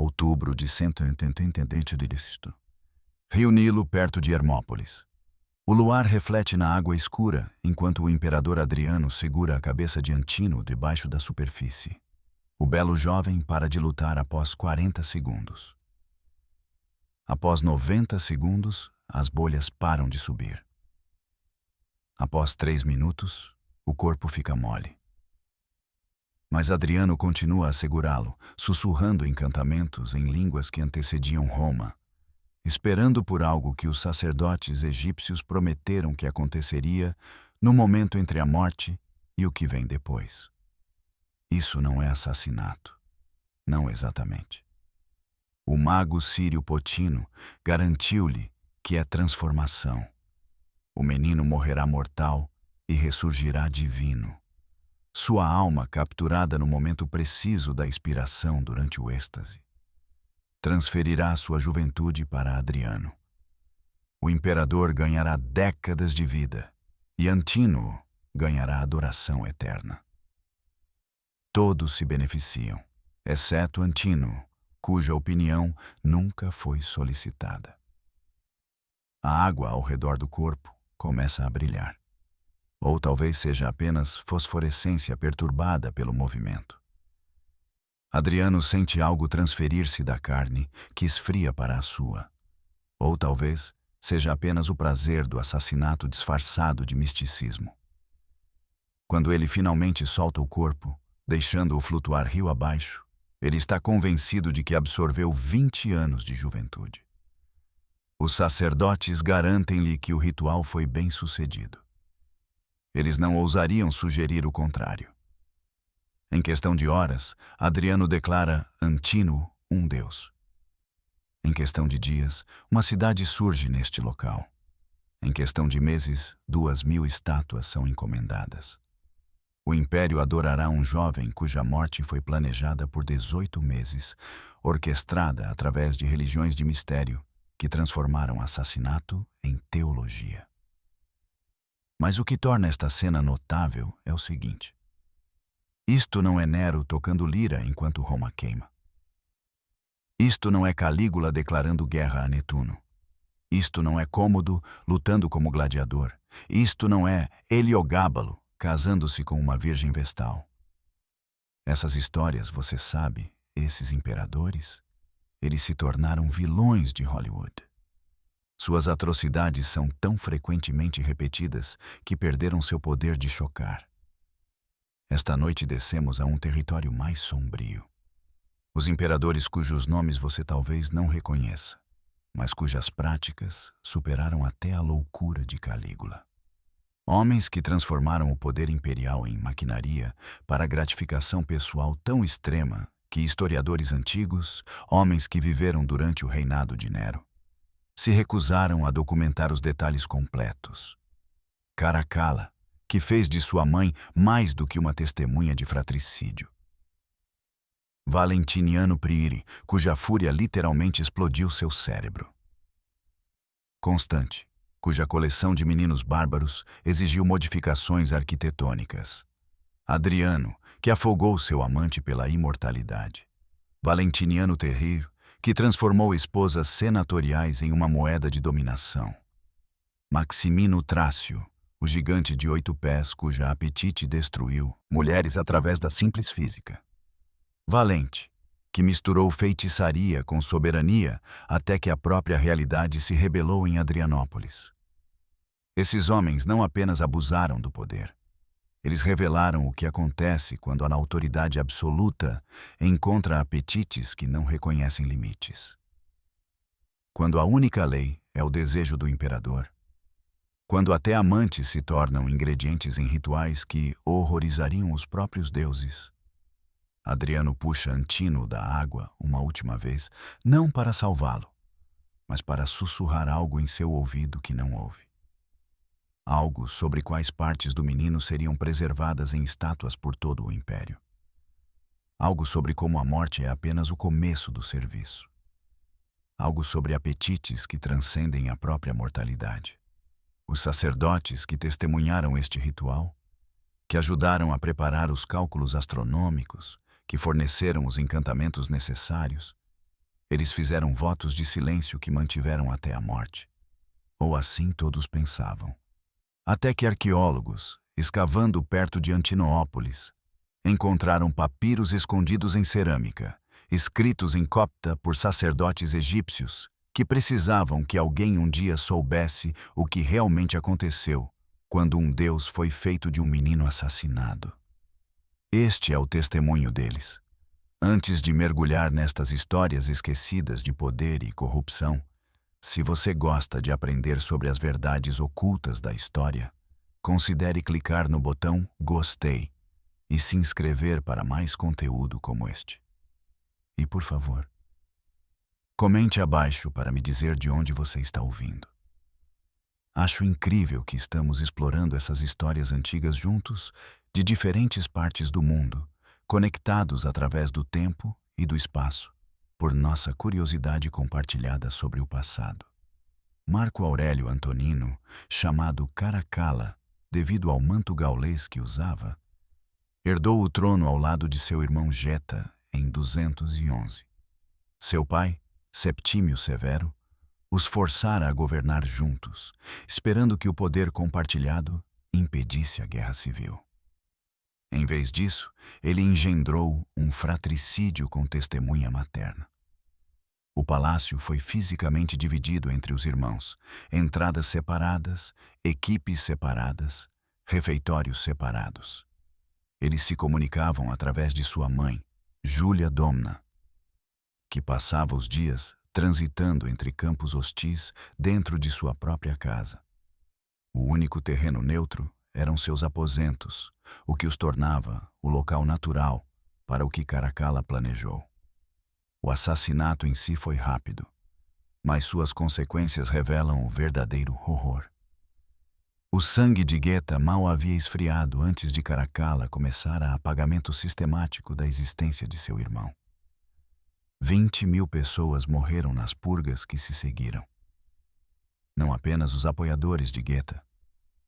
outubro de 180. Rio Nilo, perto de Hermópolis. O luar reflete na água escura, enquanto o imperador Adriano segura a cabeça de Antino debaixo da superfície. O belo jovem para de lutar após 40 segundos. Após 90 segundos, as bolhas param de subir. Após 3 minutos, o corpo fica mole. Mas Adriano continua a segurá-lo, sussurrando encantamentos em línguas que antecediam Roma, esperando por algo que os sacerdotes egípcios prometeram que aconteceria no momento entre a morte e o que vem depois. Isso não é assassinato. Não exatamente. O mago sírio Potino garantiu-lhe que é transformação. O menino morrerá mortal e ressurgirá divino. Sua alma capturada no momento preciso da expiração durante o êxtase. Transferirá sua juventude para Adriano. O imperador ganhará décadas de vida e Antino ganhará adoração eterna. Todos se beneficiam, exceto Antino, cuja opinião nunca foi solicitada. A água ao redor do corpo começa a brilhar. Ou talvez seja apenas fosforescência perturbada pelo movimento. Adriano sente algo transferir-se da carne que esfria para a sua. Ou talvez seja apenas o prazer do assassinato disfarçado de misticismo. Quando ele finalmente solta o corpo, deixando-o flutuar rio abaixo, ele está convencido de que absorveu 20 anos de juventude. Os sacerdotes garantem-lhe que o ritual foi bem sucedido. Eles não ousariam sugerir o contrário. Em questão de horas, Adriano declara Antino um deus. Em questão de dias, uma cidade surge neste local. Em questão de meses, 2.000 estátuas são encomendadas. O império adorará um jovem cuja morte foi planejada por 18 meses, orquestrada através de religiões de mistério que transformaram assassinato em teologia. Mas o que torna esta cena notável é o seguinte. Isto não é Nero tocando lira enquanto Roma queima. Isto não é Calígula declarando guerra a Netuno. Isto não é Cômodo lutando como gladiador. Isto não é Heliogábalo casando-se com uma virgem vestal. Essas histórias, você sabe, esses imperadores, eles se tornaram vilões de Hollywood. Suas atrocidades são tão frequentemente repetidas que perderam seu poder de chocar. Esta noite descemos a um território mais sombrio. Os imperadores cujos nomes você talvez não reconheça, mas cujas práticas superaram até a loucura de Calígula. Homens que transformaram o poder imperial em maquinaria para gratificação pessoal tão extrema que historiadores antigos, homens que viveram durante o reinado de Nero, se recusaram a documentar os detalhes completos. Caracalla, que fez de sua mãe mais do que uma testemunha de fratricídio. Valentiniano Priiri, cuja fúria literalmente explodiu seu cérebro. Constante, cuja coleção de meninos bárbaros exigiu modificações arquitetônicas. Adriano, que afogou seu amante pela imortalidade. Valentiniano Terrível, que transformou esposas senatoriais em uma moeda de dominação. Maximino Trácio, o gigante de 8 pés cuja apetite destruiu mulheres através da simples física. Valente, que misturou feitiçaria com soberania até que a própria realidade se rebelou em Adrianópolis. Esses homens não apenas abusaram do poder. Eles revelaram o que acontece quando a autoridade absoluta encontra apetites que não reconhecem limites. Quando a única lei é o desejo do imperador. Quando até amantes se tornam ingredientes em rituais que horrorizariam os próprios deuses. Adriano puxa Antino da água uma última vez, não para salvá-lo, mas para sussurrar algo em seu ouvido que não ouve. Algo sobre quais partes do menino seriam preservadas em estátuas por todo o império. Algo sobre como a morte é apenas o começo do serviço. Algo sobre apetites que transcendem a própria mortalidade. Os sacerdotes que testemunharam este ritual, que ajudaram a preparar os cálculos astronômicos, que forneceram os encantamentos necessários, Eles fizeram votos de silêncio que mantiveram até a morte. Ou assim todos pensavam. Até que arqueólogos, escavando perto de Antinoópolis, encontraram papiros escondidos em cerâmica, escritos em copta por sacerdotes egípcios, que precisavam que alguém um dia soubesse o que realmente aconteceu quando um deus foi feito de um menino assassinado. Este é o testemunho deles. Antes de mergulhar nestas histórias esquecidas de poder e corrupção, se você gosta de aprender sobre as verdades ocultas da história, considere clicar no botão Gostei e se inscrever para mais conteúdo como este. E, por favor, comente abaixo para me dizer de onde você está ouvindo. Acho incrível que estamos explorando essas histórias antigas juntos, de diferentes partes do mundo, conectados através do tempo e do espaço, por nossa curiosidade compartilhada sobre o passado. Marco Aurélio Antonino, chamado Caracalla, devido ao manto gaulês que usava, herdou o trono ao lado de seu irmão Geta em 211. Seu pai, Septímio Severo, os forçara a governar juntos, esperando que o poder compartilhado impedisse a guerra civil. Em vez disso, ele engendrou um fratricídio com testemunha materna. O palácio foi fisicamente dividido entre os irmãos, entradas separadas, equipes separadas, refeitórios separados. Eles se comunicavam através de sua mãe, Júlia Domna, que passava os dias transitando entre campos hostis dentro de sua própria casa. O único terreno neutro eram seus aposentos, o que os tornava o local natural para o que Caracalla planejou. O assassinato em si foi rápido, mas suas consequências revelam o verdadeiro horror. O sangue de Geta mal havia esfriado antes de Caracalla começar a apagamento sistemático da existência de seu irmão. 20.000 pessoas morreram nas purgas que se seguiram. Não apenas os apoiadores de Geta,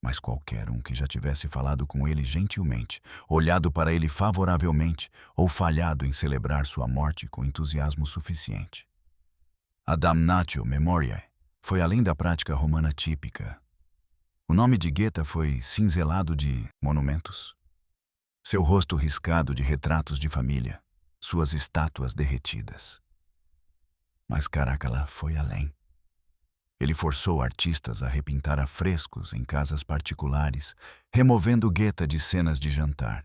mas qualquer um que já tivesse falado com ele gentilmente, olhado para ele favoravelmente ou falhado em celebrar sua morte com entusiasmo suficiente. A damnatio memoriae foi além da prática romana típica. O nome de Geta foi cinzelado de monumentos. Seu rosto riscado de retratos de família, suas estátuas derretidas. Mas Caracalla foi além. Ele forçou artistas a repintar afrescos em casas particulares, removendo Geta de cenas de jantar.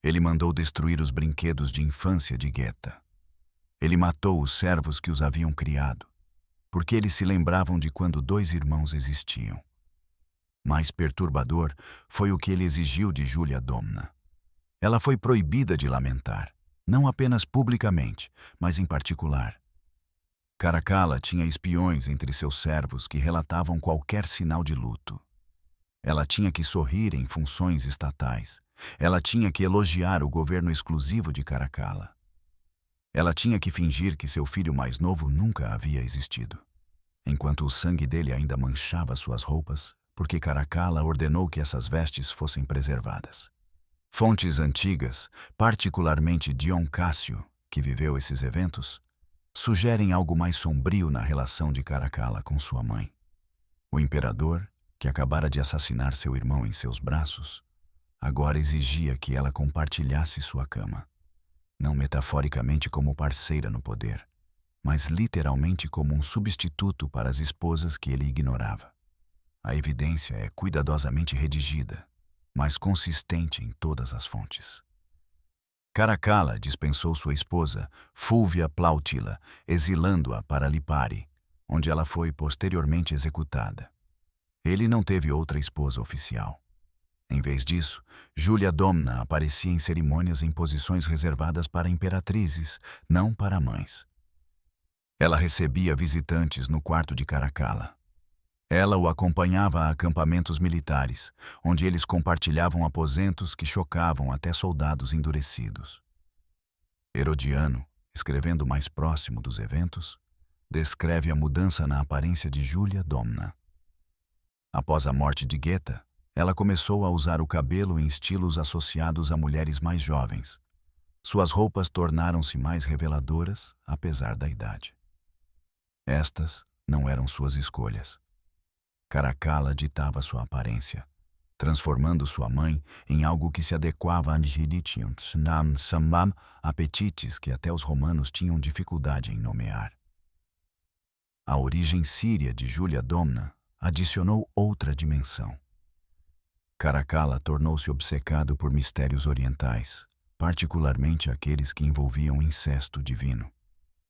Ele mandou destruir os brinquedos de infância de Geta. Ele matou os servos que os haviam criado, porque eles se lembravam de quando 2 irmãos existiam. Mais perturbador foi o que ele exigiu de Júlia Domna. Ela foi proibida de lamentar, não apenas publicamente, mas em particular. Caracalla tinha espiões entre seus servos que relatavam qualquer sinal de luto. Ela tinha que sorrir em funções estatais. Ela tinha que elogiar o governo exclusivo de Caracalla. Ela tinha que fingir que seu filho mais novo nunca havia existido, enquanto o sangue dele ainda manchava suas roupas, porque Caracalla ordenou que essas vestes fossem preservadas. Fontes antigas, particularmente Dion Cássio, que viveu esses eventos, sugerem algo mais sombrio na relação de Caracalla com sua mãe. O imperador, que acabara de assassinar seu irmão em seus braços, agora exigia que ela compartilhasse sua cama, não metaforicamente como parceira no poder, mas literalmente como um substituto para as esposas que ele ignorava. A evidência é cuidadosamente redigida, mas consistente em todas as fontes. Caracalla dispensou sua esposa, Fúlvia Plautila, exilando-a para Lipari, onde ela foi posteriormente executada. Ele não teve outra esposa oficial. Em vez disso, Júlia Domna aparecia em cerimônias em posições reservadas para imperatrizes, não para mães. Ela recebia visitantes no quarto de Caracalla. Ela o acompanhava a acampamentos militares, onde eles compartilhavam aposentos que chocavam até soldados endurecidos. Herodiano, escrevendo mais próximo dos eventos, descreve a mudança na aparência de Júlia Domna. Após a morte de Geta, ela começou a usar o cabelo em estilos associados a mulheres mais jovens. Suas roupas tornaram-se mais reveladoras, apesar da idade. Estas não eram suas escolhas. Caracalla ditava sua aparência, transformando sua mãe em algo que se adequava a apetites que até os romanos tinham dificuldade em nomear. A origem síria de Júlia Domna adicionou outra dimensão. Caracalla tornou-se obcecado por mistérios orientais, particularmente aqueles que envolviam incesto divino.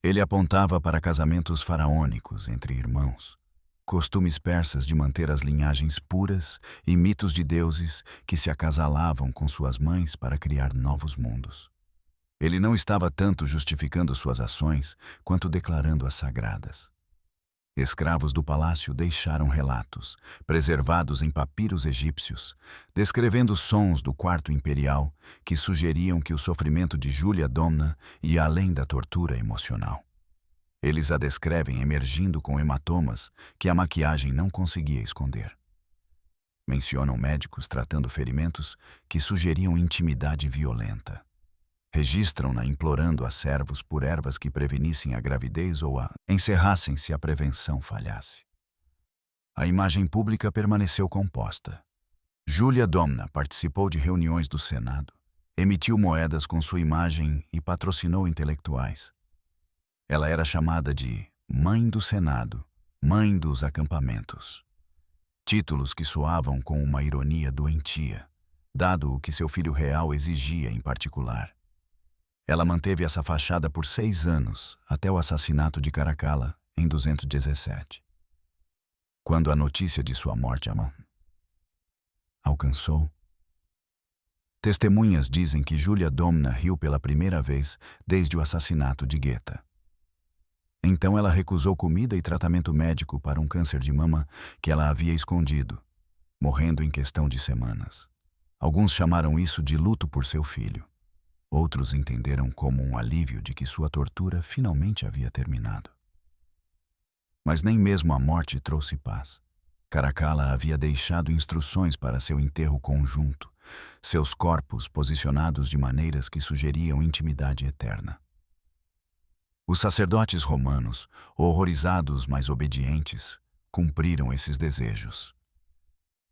Ele apontava para casamentos faraônicos entre irmãos, costumes persas de manter as linhagens puras e mitos de deuses que se acasalavam com suas mães para criar novos mundos. Ele não estava tanto justificando suas ações quanto declarando-as sagradas. Escravos do palácio deixaram relatos, preservados em papiros egípcios, descrevendo sons do quarto imperial que sugeriam que o sofrimento de Júlia Domna ia além da tortura emocional. Eles a descrevem emergindo com hematomas que a maquiagem não conseguia esconder. Mencionam médicos tratando ferimentos que sugeriam intimidade violenta. Registram-na implorando a servos por ervas que prevenissem a gravidez ou a encerrassem se a prevenção falhasse. A imagem pública permaneceu composta. Júlia Domna participou de reuniões do Senado, emitiu moedas com sua imagem e patrocinou intelectuais. Ela era chamada de Mãe do Senado, Mãe dos Acampamentos. Títulos que soavam com uma ironia doentia, dado o que seu filho real exigia em particular. Ela manteve essa fachada por 6 anos, até o assassinato de Caracalla, em 217. Quando a notícia de sua morte alcançou. Testemunhas dizem que Júlia Domna riu pela primeira vez desde o assassinato de Geta. Então ela recusou comida e tratamento médico para um câncer de mama que ela havia escondido, morrendo em questão de semanas. Alguns chamaram isso de luto por seu filho. Outros entenderam como um alívio de que sua tortura finalmente havia terminado. Mas nem mesmo a morte trouxe paz. Caracalla havia deixado instruções para seu enterro conjunto, seus corpos posicionados de maneiras que sugeriam intimidade eterna. Os sacerdotes romanos, horrorizados mas obedientes, cumpriram esses desejos.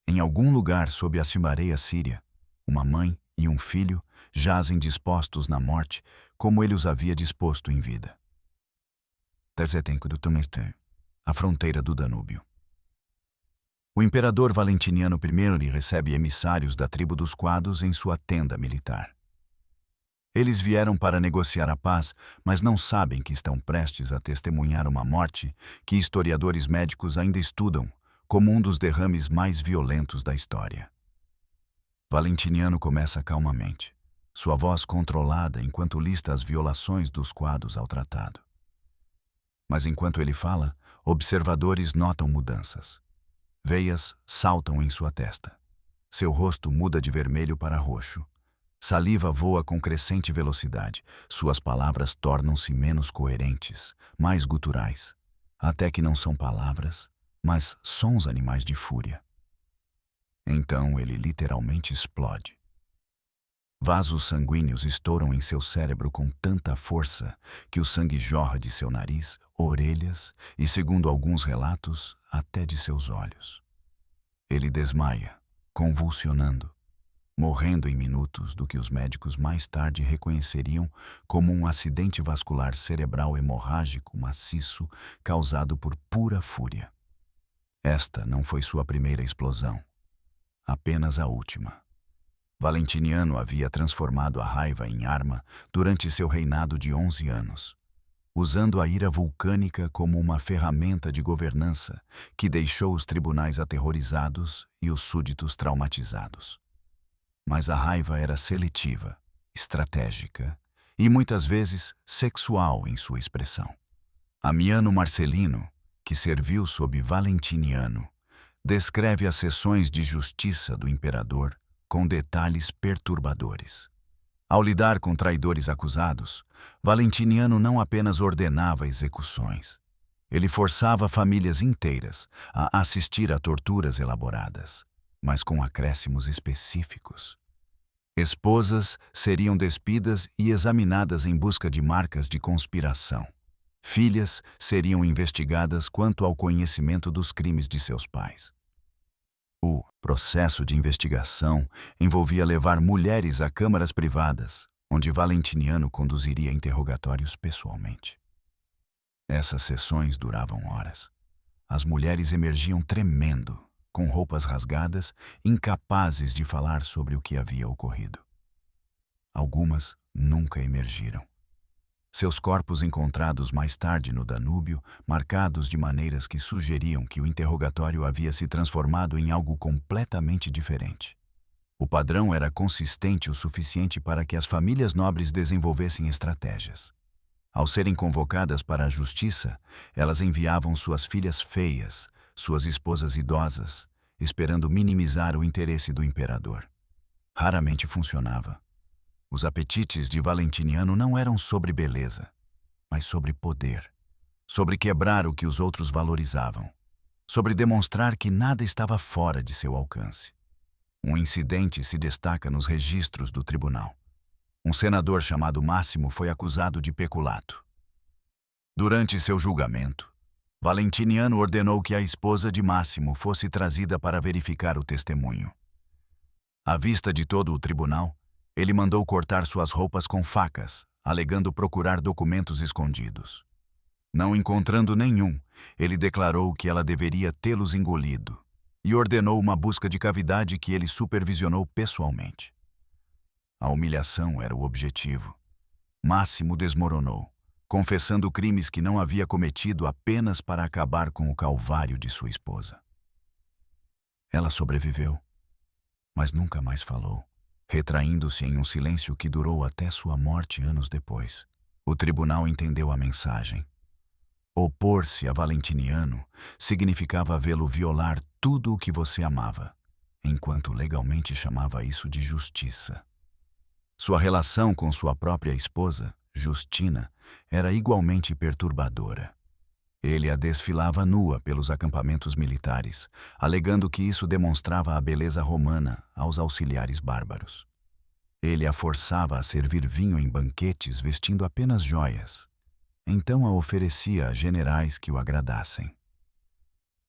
Em algum lugar sob a cimareia síria, uma mãe e um filho jazem dispostos na morte como ele os havia disposto em vida. Terzetenco do Tomeste, a fronteira do Danúbio. O imperador Valentiniano I recebe emissários da tribo dos Quados em sua tenda militar. Eles vieram para negociar a paz, mas não sabem que estão prestes a testemunhar uma morte que historiadores médicos ainda estudam como um dos derrames mais violentos da história. Valentiniano começa calmamente, sua voz controlada enquanto lista as violações dos Quados ao tratado. Mas enquanto ele fala, observadores notam mudanças. Veias saltam em sua testa. Seu rosto muda de vermelho para roxo. Saliva voa com crescente velocidade. Suas palavras tornam-se menos coerentes, mais guturais, até que não são palavras, mas sons animais de fúria. Então ele literalmente explode. Vasos sanguíneos estouram em seu cérebro com tanta força que o sangue jorra de seu nariz, orelhas e, segundo alguns relatos, até de seus olhos. Ele desmaia, convulsionando, morrendo em minutos do que os médicos mais tarde reconheceriam como um acidente vascular cerebral hemorrágico maciço causado por pura fúria. Esta não foi sua primeira explosão, apenas a última. Valentiniano havia transformado a raiva em arma durante seu reinado de 11 anos, usando a ira vulcânica como uma ferramenta de governança que deixou os tribunais aterrorizados e os súditos traumatizados. Mas a raiva era seletiva, estratégica e muitas vezes sexual em sua expressão. Amiano Marcelino, que serviu sob Valentiniano, descreve as sessões de justiça do imperador com detalhes perturbadores. Ao lidar com traidores acusados, Valentiniano não apenas ordenava execuções. Ele forçava famílias inteiras a assistir a torturas elaboradas, mas com acréscimos específicos. Esposas seriam despidas e examinadas em busca de marcas de conspiração. Filhas seriam investigadas quanto ao conhecimento dos crimes de seus pais. O processo de investigação envolvia levar mulheres a câmaras privadas, onde Valentiniano conduziria interrogatórios pessoalmente. Essas sessões duravam horas. As mulheres emergiam tremendo, com roupas rasgadas, incapazes de falar sobre o que havia ocorrido. Algumas nunca emergiram. Seus corpos encontrados mais tarde no Danúbio, marcados de maneiras que sugeriam que o interrogatório havia se transformado em algo completamente diferente. O padrão era consistente o suficiente para que as famílias nobres desenvolvessem estratégias. Ao serem convocadas para a justiça, elas enviavam suas filhas feias, suas esposas idosas, esperando minimizar o interesse do imperador. Raramente funcionava. Os apetites de Valentiniano não eram sobre beleza, mas sobre poder, sobre quebrar o que os outros valorizavam, sobre demonstrar que nada estava fora de seu alcance. Um incidente se destaca nos registros do tribunal. Um senador chamado Máximo foi acusado de peculato. Durante seu julgamento, Valentiniano ordenou que a esposa de Máximo fosse trazida para verificar o testemunho. À vista de todo o tribunal, ele mandou cortar suas roupas com facas, alegando procurar documentos escondidos. Não encontrando nenhum, ele declarou que ela deveria tê-los engolido e ordenou uma busca de cavidade que ele supervisionou pessoalmente. A humilhação era o objetivo. Máximo desmoronou, confessando crimes que não havia cometido apenas para acabar com o calvário de sua esposa. Ela sobreviveu, mas nunca mais falou, retraindo-se em um silêncio que durou até sua morte anos depois. O tribunal entendeu a mensagem. Opor-se a Valentiniano significava vê-lo violar tudo o que você amava, enquanto legalmente chamava isso de justiça. Sua relação com sua própria esposa, Justina, era igualmente perturbadora. Ele a desfilava nua pelos acampamentos militares, alegando que isso demonstrava a beleza romana aos auxiliares bárbaros. Ele a forçava a servir vinho em banquetes vestindo apenas joias. Então a oferecia a generais que o agradassem.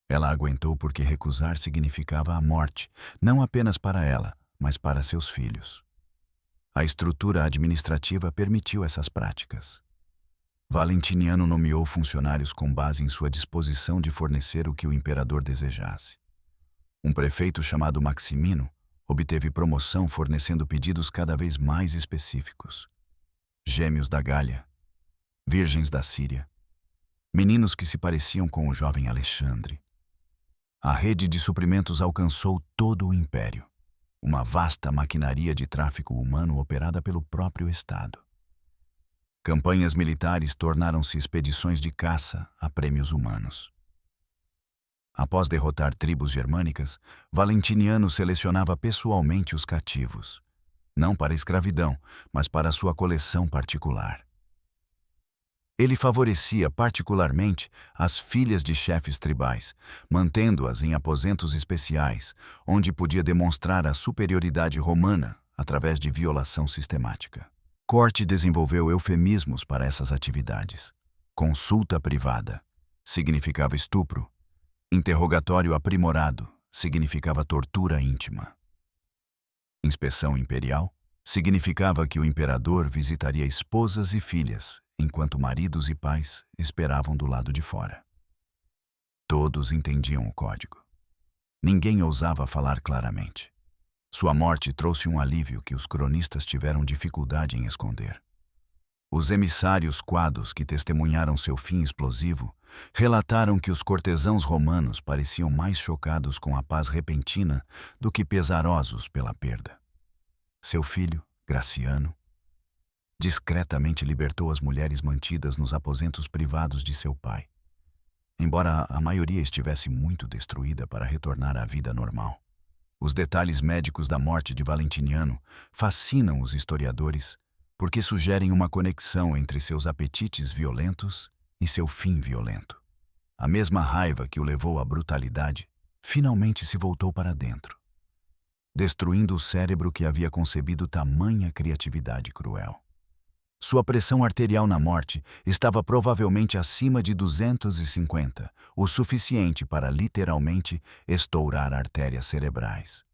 Ela aguentou porque recusar significava a morte, não apenas para ela, mas para seus filhos. A estrutura administrativa permitiu essas práticas. Valentiniano nomeou funcionários com base em sua disposição de fornecer o que o imperador desejasse. Um prefeito chamado Maximino obteve promoção fornecendo pedidos cada vez mais específicos. Gêmeos da Gália, virgens da Síria, meninos que se pareciam com o jovem Alexandre. A rede de suprimentos alcançou todo o império, uma vasta maquinaria de tráfico humano operada pelo próprio Estado. Campanhas militares tornaram-se expedições de caça a prêmios humanos. Após derrotar tribos germânicas, Valentiniano selecionava pessoalmente os cativos, não para a escravidão, mas para sua coleção particular. Ele favorecia particularmente as filhas de chefes tribais, mantendo-as em aposentos especiais, onde podia demonstrar a superioridade romana através de violação sistemática. Corte desenvolveu eufemismos para essas atividades. Consulta privada significava estupro. Interrogatório aprimorado significava tortura íntima. Inspeção imperial significava que o imperador visitaria esposas e filhas, enquanto maridos e pais esperavam do lado de fora. Todos entendiam o código. Ninguém ousava falar claramente. Sua morte trouxe um alívio que os cronistas tiveram dificuldade em esconder. Os emissários quados que testemunharam seu fim explosivo relataram que os cortesãos romanos pareciam mais chocados com a paz repentina do que pesarosos pela perda. Seu filho, Graciano, discretamente libertou as mulheres mantidas nos aposentos privados de seu pai, embora a maioria estivesse muito destruída para retornar à vida normal. Os detalhes médicos da morte de Valentiniano fascinam os historiadores porque sugerem uma conexão entre seus apetites violentos e seu fim violento. A mesma raiva que o levou à brutalidade finalmente se voltou para dentro. destruindo o cérebro que havia concebido tamanha criatividade cruel. Sua pressão arterial na morte estava provavelmente acima de 250, o suficiente para literalmente estourar artérias cerebrais.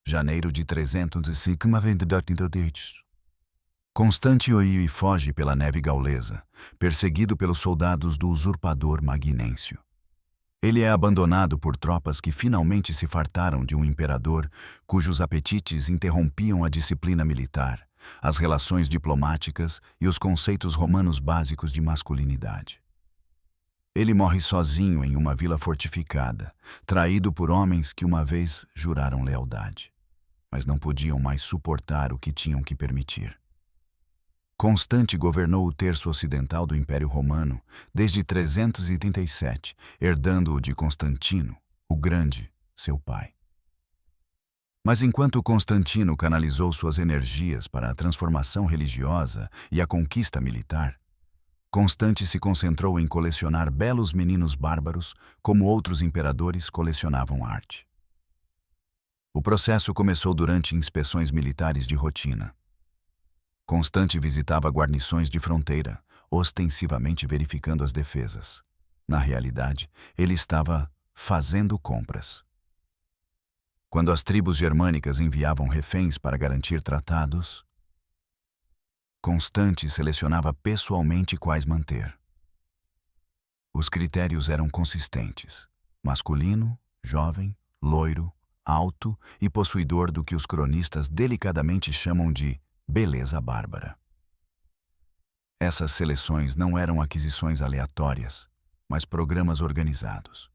Janeiro de 305. Constante Oi foge pela neve gaulesa, perseguido pelos soldados do usurpador Magnêncio. Ele é abandonado por tropas que finalmente se fartaram de um imperador cujos apetites interrompiam a disciplina militar, as relações diplomáticas e os conceitos romanos básicos de masculinidade. Ele morre sozinho em uma vila fortificada, traído por homens que uma vez juraram lealdade, mas não podiam mais suportar o que tinham que permitir. Constante governou o terço ocidental do Império Romano desde 337, herdando-o de Constantino, o Grande, seu pai. Mas enquanto Constantino canalizou suas energias para a transformação religiosa e a conquista militar, Constante se concentrou em colecionar belos meninos bárbaros como outros imperadores colecionavam arte. O processo começou durante inspeções militares de rotina. Constante visitava guarnições de fronteira, ostensivamente verificando as defesas. Na realidade, ele estava fazendo compras. Quando as tribos germânicas enviavam reféns para garantir tratados, Constante selecionava pessoalmente quais manter. Os critérios eram consistentes: masculino, jovem, loiro, alto e possuidor do que os cronistas delicadamente chamam de beleza bárbara. Essas seleções não eram aquisições aleatórias, mas programas organizados.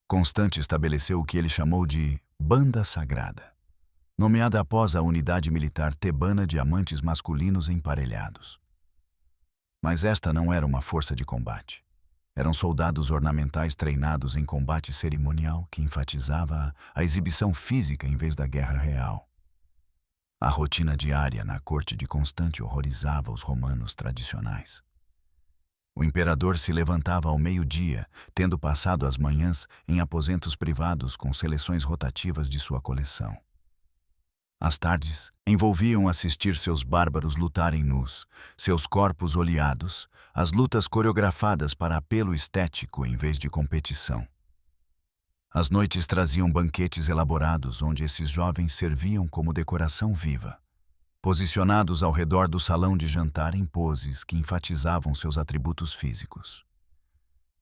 Constante estabeleceu o que ele chamou de Banda Sagrada, nomeada após a unidade militar tebana de amantes masculinos emparelhados. Mas esta não era uma força de combate. Eram soldados ornamentais treinados em combate cerimonial que enfatizava a exibição física em vez da guerra real. A rotina diária na corte de Constante horrorizava os romanos tradicionais. O imperador se levantava ao meio-dia, tendo passado as manhãs em aposentos privados com seleções rotativas de sua coleção. As tardes envolviam assistir seus bárbaros lutarem nus, seus corpos oleados, as lutas coreografadas para apelo estético em vez de competição. As noites traziam banquetes elaborados onde esses jovens serviam como decoração viva, posicionados ao redor do salão de jantar em poses que enfatizavam seus atributos físicos.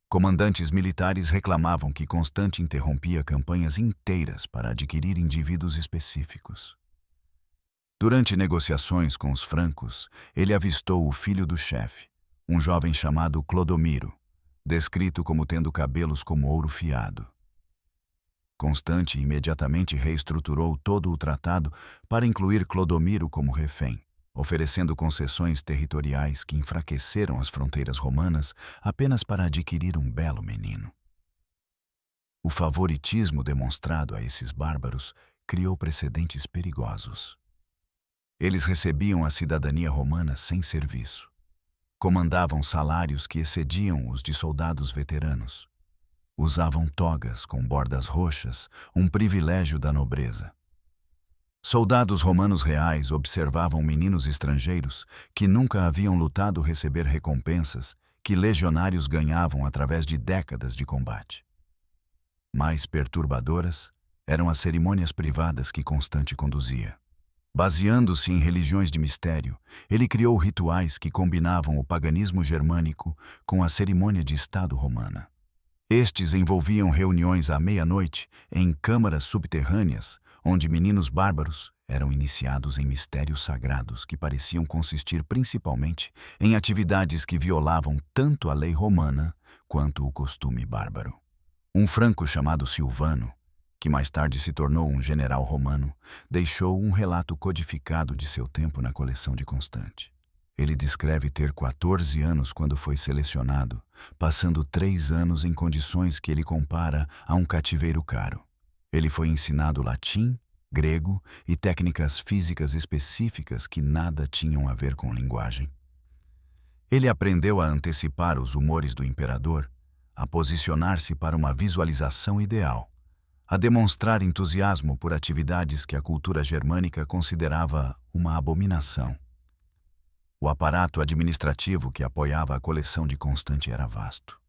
Comandantes militares reclamavam que Constante interrompia campanhas inteiras para adquirir indivíduos específicos. Durante negociações com os francos, ele avistou o filho do chefe, um jovem chamado Clodomiro, descrito como tendo cabelos como ouro fiado. Constante imediatamente reestruturou todo o tratado para incluir Clodomiro como refém, oferecendo concessões territoriais que enfraqueceram as fronteiras romanas apenas para adquirir um belo menino. O favoritismo demonstrado a esses bárbaros criou precedentes perigosos. Eles recebiam a cidadania romana sem serviço. Comandavam salários que excediam os de soldados veteranos. Usavam togas com bordas roxas, um privilégio da nobreza. Soldados romanos reais observavam meninos estrangeiros que nunca haviam lutado receber recompensas que legionários ganhavam através de décadas de combate. Mais perturbadoras eram as cerimônias privadas que Constante conduzia. Baseando-se em religiões de mistério, ele criou rituais que combinavam o paganismo germânico com a cerimônia de Estado romana. Estes envolviam reuniões à meia-noite em câmaras subterrâneas, onde meninos bárbaros eram iniciados em mistérios sagrados que pareciam consistir principalmente em atividades que violavam tanto a lei romana quanto o costume bárbaro. Um franco chamado Silvano, que mais tarde se tornou um general romano, deixou um relato codificado de seu tempo na coleção de Constante. Ele descreve ter 14 anos quando foi selecionado, passando 3 anos em condições que ele compara a um cativeiro caro. Ele foi ensinado latim, grego e técnicas físicas específicas que nada tinham a ver com linguagem. Ele aprendeu a antecipar os humores do imperador, a posicionar-se para uma visualização ideal, a demonstrar entusiasmo por atividades que a cultura germânica considerava uma abominação. O aparato administrativo que apoiava a coleção de Constante era vasto.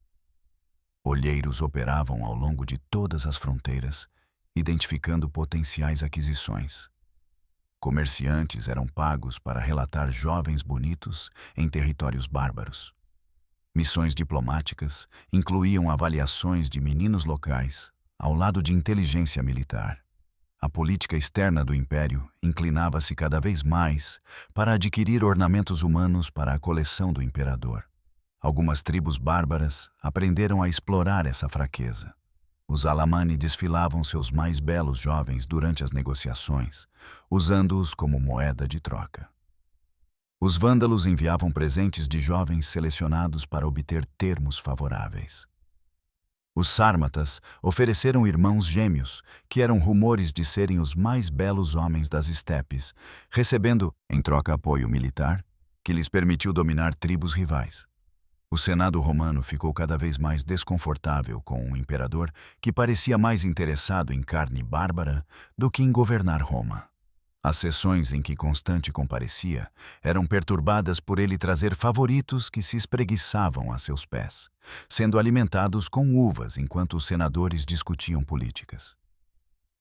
Olheiros operavam ao longo de todas as fronteiras, identificando potenciais aquisições. Comerciantes eram pagos para relatar jovens bonitos em territórios bárbaros. Missões diplomáticas incluíam avaliações de meninos locais, ao lado de inteligência militar. A política externa do império inclinava-se cada vez mais para adquirir ornamentos humanos para a coleção do imperador. Algumas tribos bárbaras aprenderam a explorar essa fraqueza. Os Alamani desfilavam seus mais belos jovens durante as negociações, usando-os como moeda de troca. Os vândalos enviavam presentes de jovens selecionados para obter termos favoráveis. Os sármatas ofereceram irmãos gêmeos, que eram rumores de serem os mais belos homens das estepes, recebendo, em troca, apoio militar, que lhes permitiu dominar tribos rivais. O Senado romano ficou cada vez mais desconfortável com um imperador que parecia mais interessado em carne bárbara do que em governar Roma. As sessões em que Constante comparecia eram perturbadas por ele trazer favoritos que se espreguiçavam a seus pés, sendo alimentados com uvas enquanto os senadores discutiam políticas.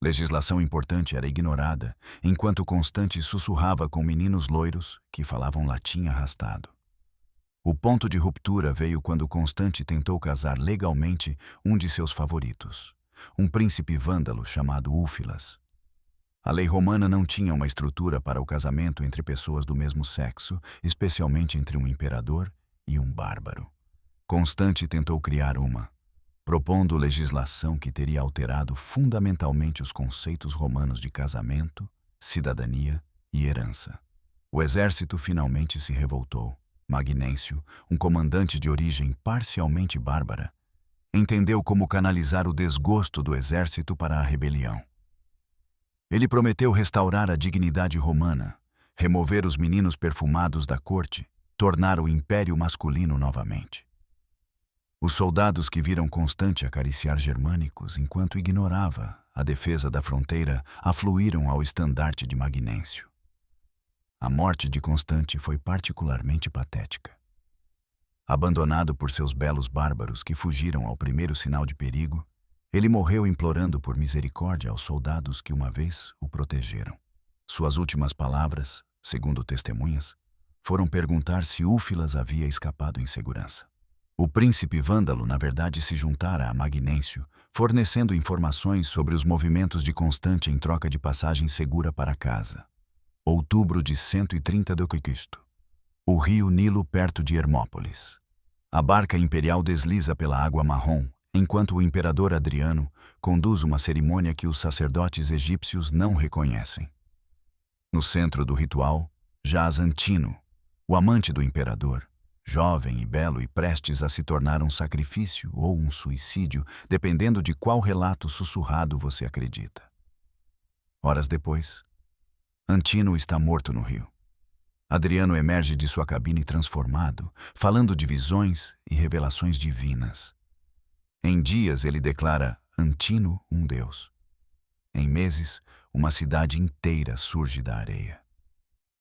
Legislação importante era ignorada, enquanto Constante sussurrava com meninos loiros que falavam latim arrastado. O ponto de ruptura veio quando Constante tentou casar legalmente um de seus favoritos, um príncipe vândalo chamado Úfilas. A lei romana não tinha uma estrutura para o casamento entre pessoas do mesmo sexo, especialmente entre um imperador e um bárbaro. Constante tentou criar uma, propondo legislação que teria alterado fundamentalmente os conceitos romanos de casamento, cidadania e herança. O exército finalmente se revoltou. Magnêncio, um comandante de origem parcialmente bárbara, entendeu como canalizar o desgosto do exército para a rebelião. Ele prometeu restaurar a dignidade romana, remover os meninos perfumados da corte, tornar o império masculino novamente. Os soldados que viram Constante acariciar germânicos enquanto ignorava a defesa da fronteira afluíram ao estandarte de Magnêncio. A morte de Constante foi particularmente patética. Abandonado por seus belos bárbaros que fugiram ao primeiro sinal de perigo, ele morreu implorando por misericórdia aos soldados que uma vez o protegeram. Suas últimas palavras, segundo testemunhas, foram perguntar se Úfilas havia escapado em segurança. O príncipe vândalo, na verdade, se juntara a Magnêncio, fornecendo informações sobre os movimentos de Constante em troca de passagem segura para casa. Outubro de 130 d.C. O rio Nilo perto de Hermópolis. A barca imperial desliza pela água marrom, enquanto o imperador Adriano conduz uma cerimônia que os sacerdotes egípcios não reconhecem. No centro do ritual, jaz Antino, o amante do imperador, jovem e belo e prestes a se tornar um sacrifício ou um suicídio, dependendo de qual relato sussurrado você acredita. Horas depois, Antino está morto no rio. Adriano emerge de sua cabine transformado, falando de visões e revelações divinas. Em dias ele declara Antino um deus. Em meses, uma cidade inteira surge da areia.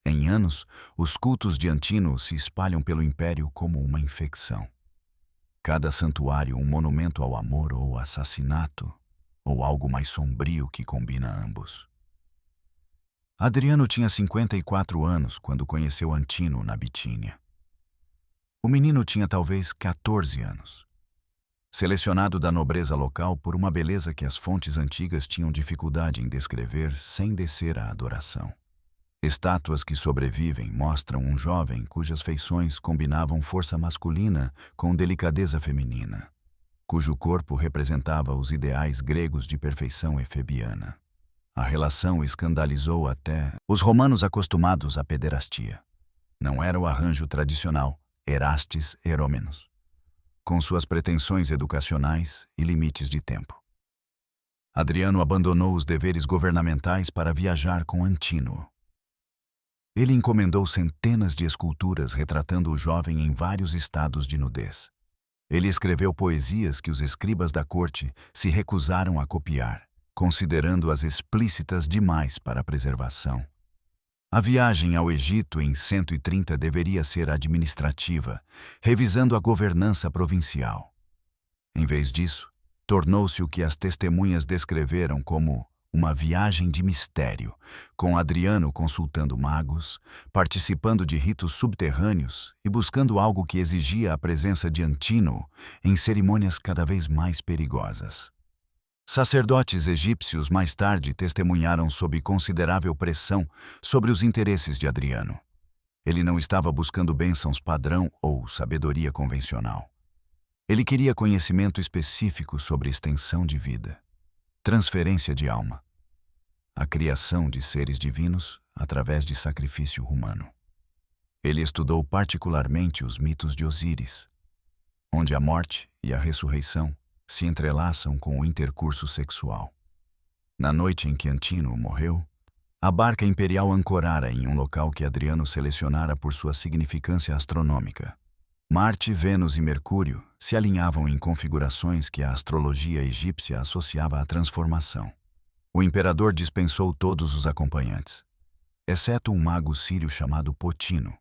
Em anos, os cultos de Antino se espalham pelo império como uma infecção. Cada santuário um monumento ao amor ou assassinato, ou algo mais sombrio que combina ambos. Adriano tinha 54 anos quando conheceu Antino na Bitínia. O menino tinha talvez 14 anos. Selecionado da nobreza local por uma beleza que as fontes antigas tinham dificuldade em descrever sem descer à adoração. Estátuas que sobrevivem mostram um jovem cujas feições combinavam força masculina com delicadeza feminina, cujo corpo representava os ideais gregos de perfeição efebiana. A relação escandalizou até os romanos acostumados à pederastia. Não era o arranjo tradicional, erastes eromenos, com suas pretensões educacionais e limites de tempo. Adriano abandonou os deveres governamentais para viajar com Antino. Ele encomendou centenas de esculturas retratando o jovem em vários estados de nudez. Ele escreveu poesias que os escribas da corte se recusaram a copiar, considerando-as explícitas demais para a preservação. A viagem ao Egito em 130 deveria ser administrativa, revisando a governança provincial. Em vez disso, tornou-se o que as testemunhas descreveram como uma viagem de mistério, com Adriano consultando magos, participando de ritos subterrâneos e buscando algo que exigia a presença de Antino em cerimônias cada vez mais perigosas. Sacerdotes egípcios mais tarde testemunharam sob considerável pressão sobre os interesses de Adriano. Ele não estava buscando bênçãos padrão ou sabedoria convencional. Ele queria conhecimento específico sobre extensão de vida, transferência de alma, a criação de seres divinos através de sacrifício humano. Ele estudou particularmente os mitos de Osíris, onde a morte e a ressurreição se entrelaçam com o intercurso sexual. Na noite em que Antino morreu, a barca imperial ancorara em um local que Adriano selecionara por sua significância astronômica. Marte, Vênus e Mercúrio se alinhavam em configurações que a astrologia egípcia associava à transformação. O imperador dispensou todos os acompanhantes, exceto um mago sírio chamado Potino,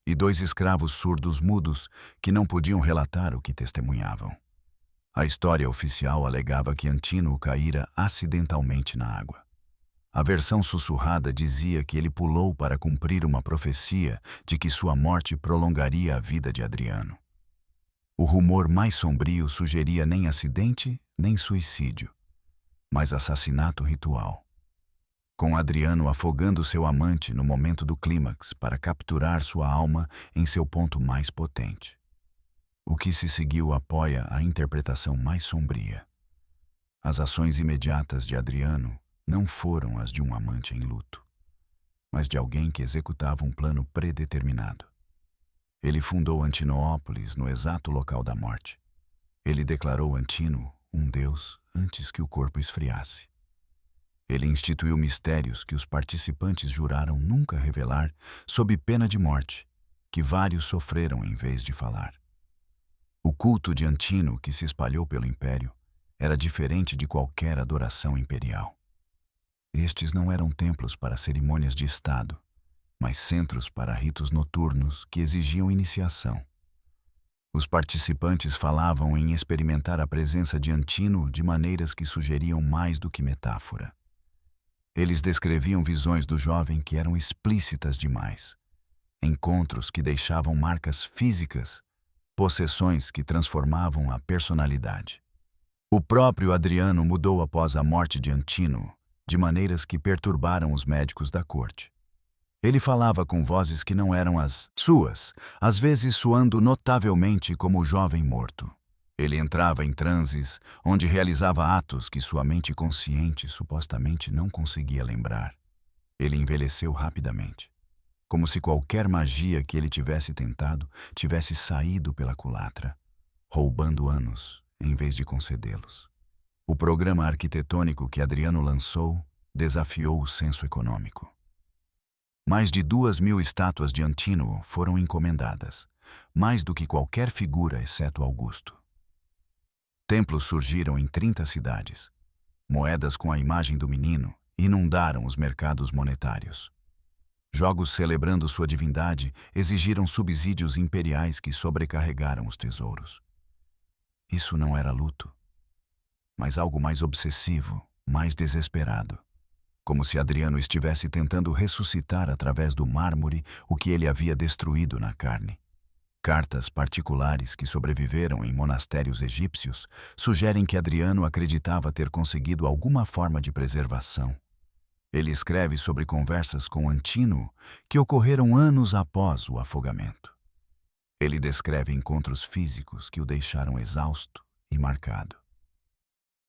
e 2 escravos surdos mudos que não podiam relatar o que testemunhavam. A história oficial alegava que Antino caíra acidentalmente na água. A versão sussurrada dizia que ele pulou para cumprir uma profecia de que sua morte prolongaria a vida de Adriano. O rumor mais sombrio sugeria nem acidente, nem suicídio, mas assassinato ritual. Com Adriano afogando seu amante no momento do clímax para capturar sua alma em seu ponto mais potente. O que se seguiu apoia a interpretação mais sombria. As ações imediatas de Adriano não foram as de um amante em luto, mas de alguém que executava um plano predeterminado. Ele fundou Antinópolis no exato local da morte. Ele declarou Antino um deus antes que o corpo esfriasse. Ele instituiu mistérios que os participantes juraram nunca revelar, sob pena de morte, que vários sofreram em vez de falar. O culto de Antino, que se espalhou pelo império, era diferente de qualquer adoração imperial. Estes não eram templos para cerimônias de Estado, mas centros para ritos noturnos que exigiam iniciação. Os participantes falavam em experimentar a presença de Antino de maneiras que sugeriam mais do que metáfora. Eles descreviam visões do jovem que eram explícitas demais, encontros que deixavam marcas físicas, possessões que transformavam a personalidade. O próprio Adriano mudou após a morte de Antino, de maneiras que perturbaram os médicos da corte. Ele falava com vozes que não eram as suas, às vezes soando notavelmente como o jovem morto. Ele entrava em transes, onde realizava atos que sua mente consciente supostamente não conseguia lembrar. Ele envelheceu rapidamente, como se qualquer magia que ele tivesse tentado tivesse saído pela culatra, roubando anos em vez de concedê-los. O programa arquitetônico que Adriano lançou desafiou o senso econômico. Mais de 2.000 estátuas de Antino foram encomendadas, mais do que qualquer figura exceto Augusto. Templos surgiram em 30 cidades. Moedas com a imagem do menino inundaram os mercados monetários. Jogos celebrando sua divindade exigiram subsídios imperiais que sobrecarregaram os tesouros. Isso não era luto, mas algo mais obsessivo, mais desesperado. Como se Adriano estivesse tentando ressuscitar através do mármore o que ele havia destruído na carne. Cartas particulares que sobreviveram em monastérios egípcios sugerem que Adriano acreditava ter conseguido alguma forma de preservação. Ele escreve sobre conversas com Antino que ocorreram anos após o afogamento. Ele descreve encontros físicos que o deixaram exausto e marcado.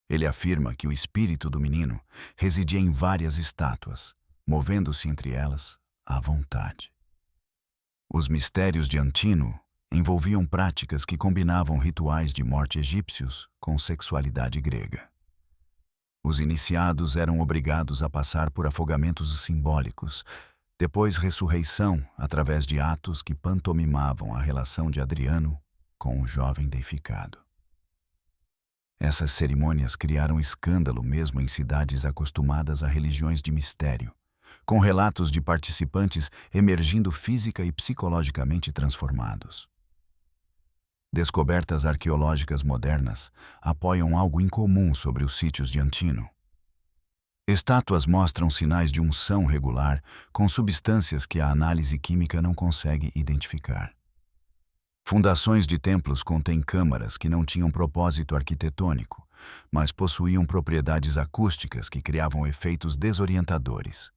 Ele afirma que o espírito do menino residia em várias estátuas, movendo-se entre elas à vontade. Os mistérios de Antino envolviam práticas que combinavam rituais de morte egípcios com sexualidade grega. Os iniciados eram obrigados a passar por afogamentos simbólicos, depois ressurreição através de atos que pantomimavam a relação de Adriano com o jovem deificado. Essas cerimônias criaram escândalo mesmo em cidades acostumadas a religiões de mistério, com relatos de participantes emergindo física e psicologicamente transformados. Descobertas arqueológicas modernas apoiam algo incomum sobre os sítios de Antino. Estátuas mostram sinais de unção regular com substâncias que a análise química não consegue identificar. Fundações de templos contêm câmaras que não tinham propósito arquitetônico, mas possuíam propriedades acústicas que criavam efeitos desorientadores.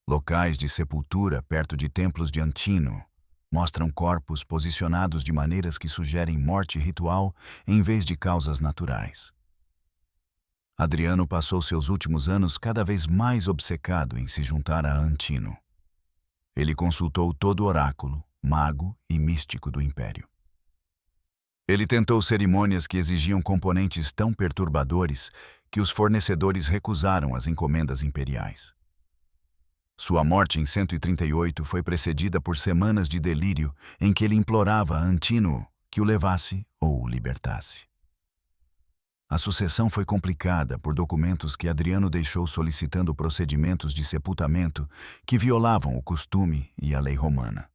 Locais de sepultura perto de templos de Antino mostram corpos posicionados de maneiras que sugerem morte ritual em vez de causas naturais. Adriano passou seus últimos anos cada vez mais obcecado em se juntar a Antino. Ele consultou todo oráculo, mago e místico do império. Ele tentou cerimônias que exigiam componentes tão perturbadores que os fornecedores recusaram as encomendas imperiais. Sua morte em 138 foi precedida por semanas de delírio em que ele implorava a Antino que o levasse ou o libertasse. A sucessão foi complicada por documentos que Adriano deixou solicitando procedimentos de sepultamento que violavam o costume e a lei romana.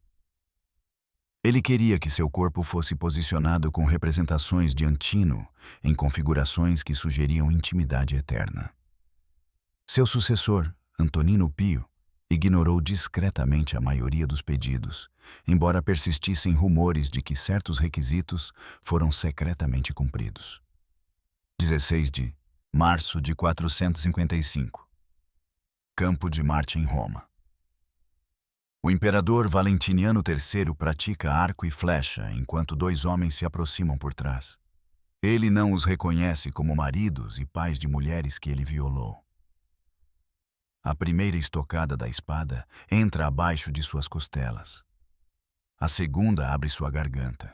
Ele queria que seu corpo fosse posicionado com representações de Antino em configurações que sugeriam intimidade eterna. Seu sucessor, Antonino Pio, ignorou discretamente a maioria dos pedidos, embora persistissem rumores de que certos requisitos foram secretamente cumpridos. 16 de março de 455. Campo de Marte em Roma. O imperador Valentiniano III pratica arco e flecha enquanto dois homens se aproximam por trás. Ele não os reconhece como maridos e pais de mulheres que ele violou. A primeira estocada da espada entra abaixo de suas costelas. A segunda abre sua garganta.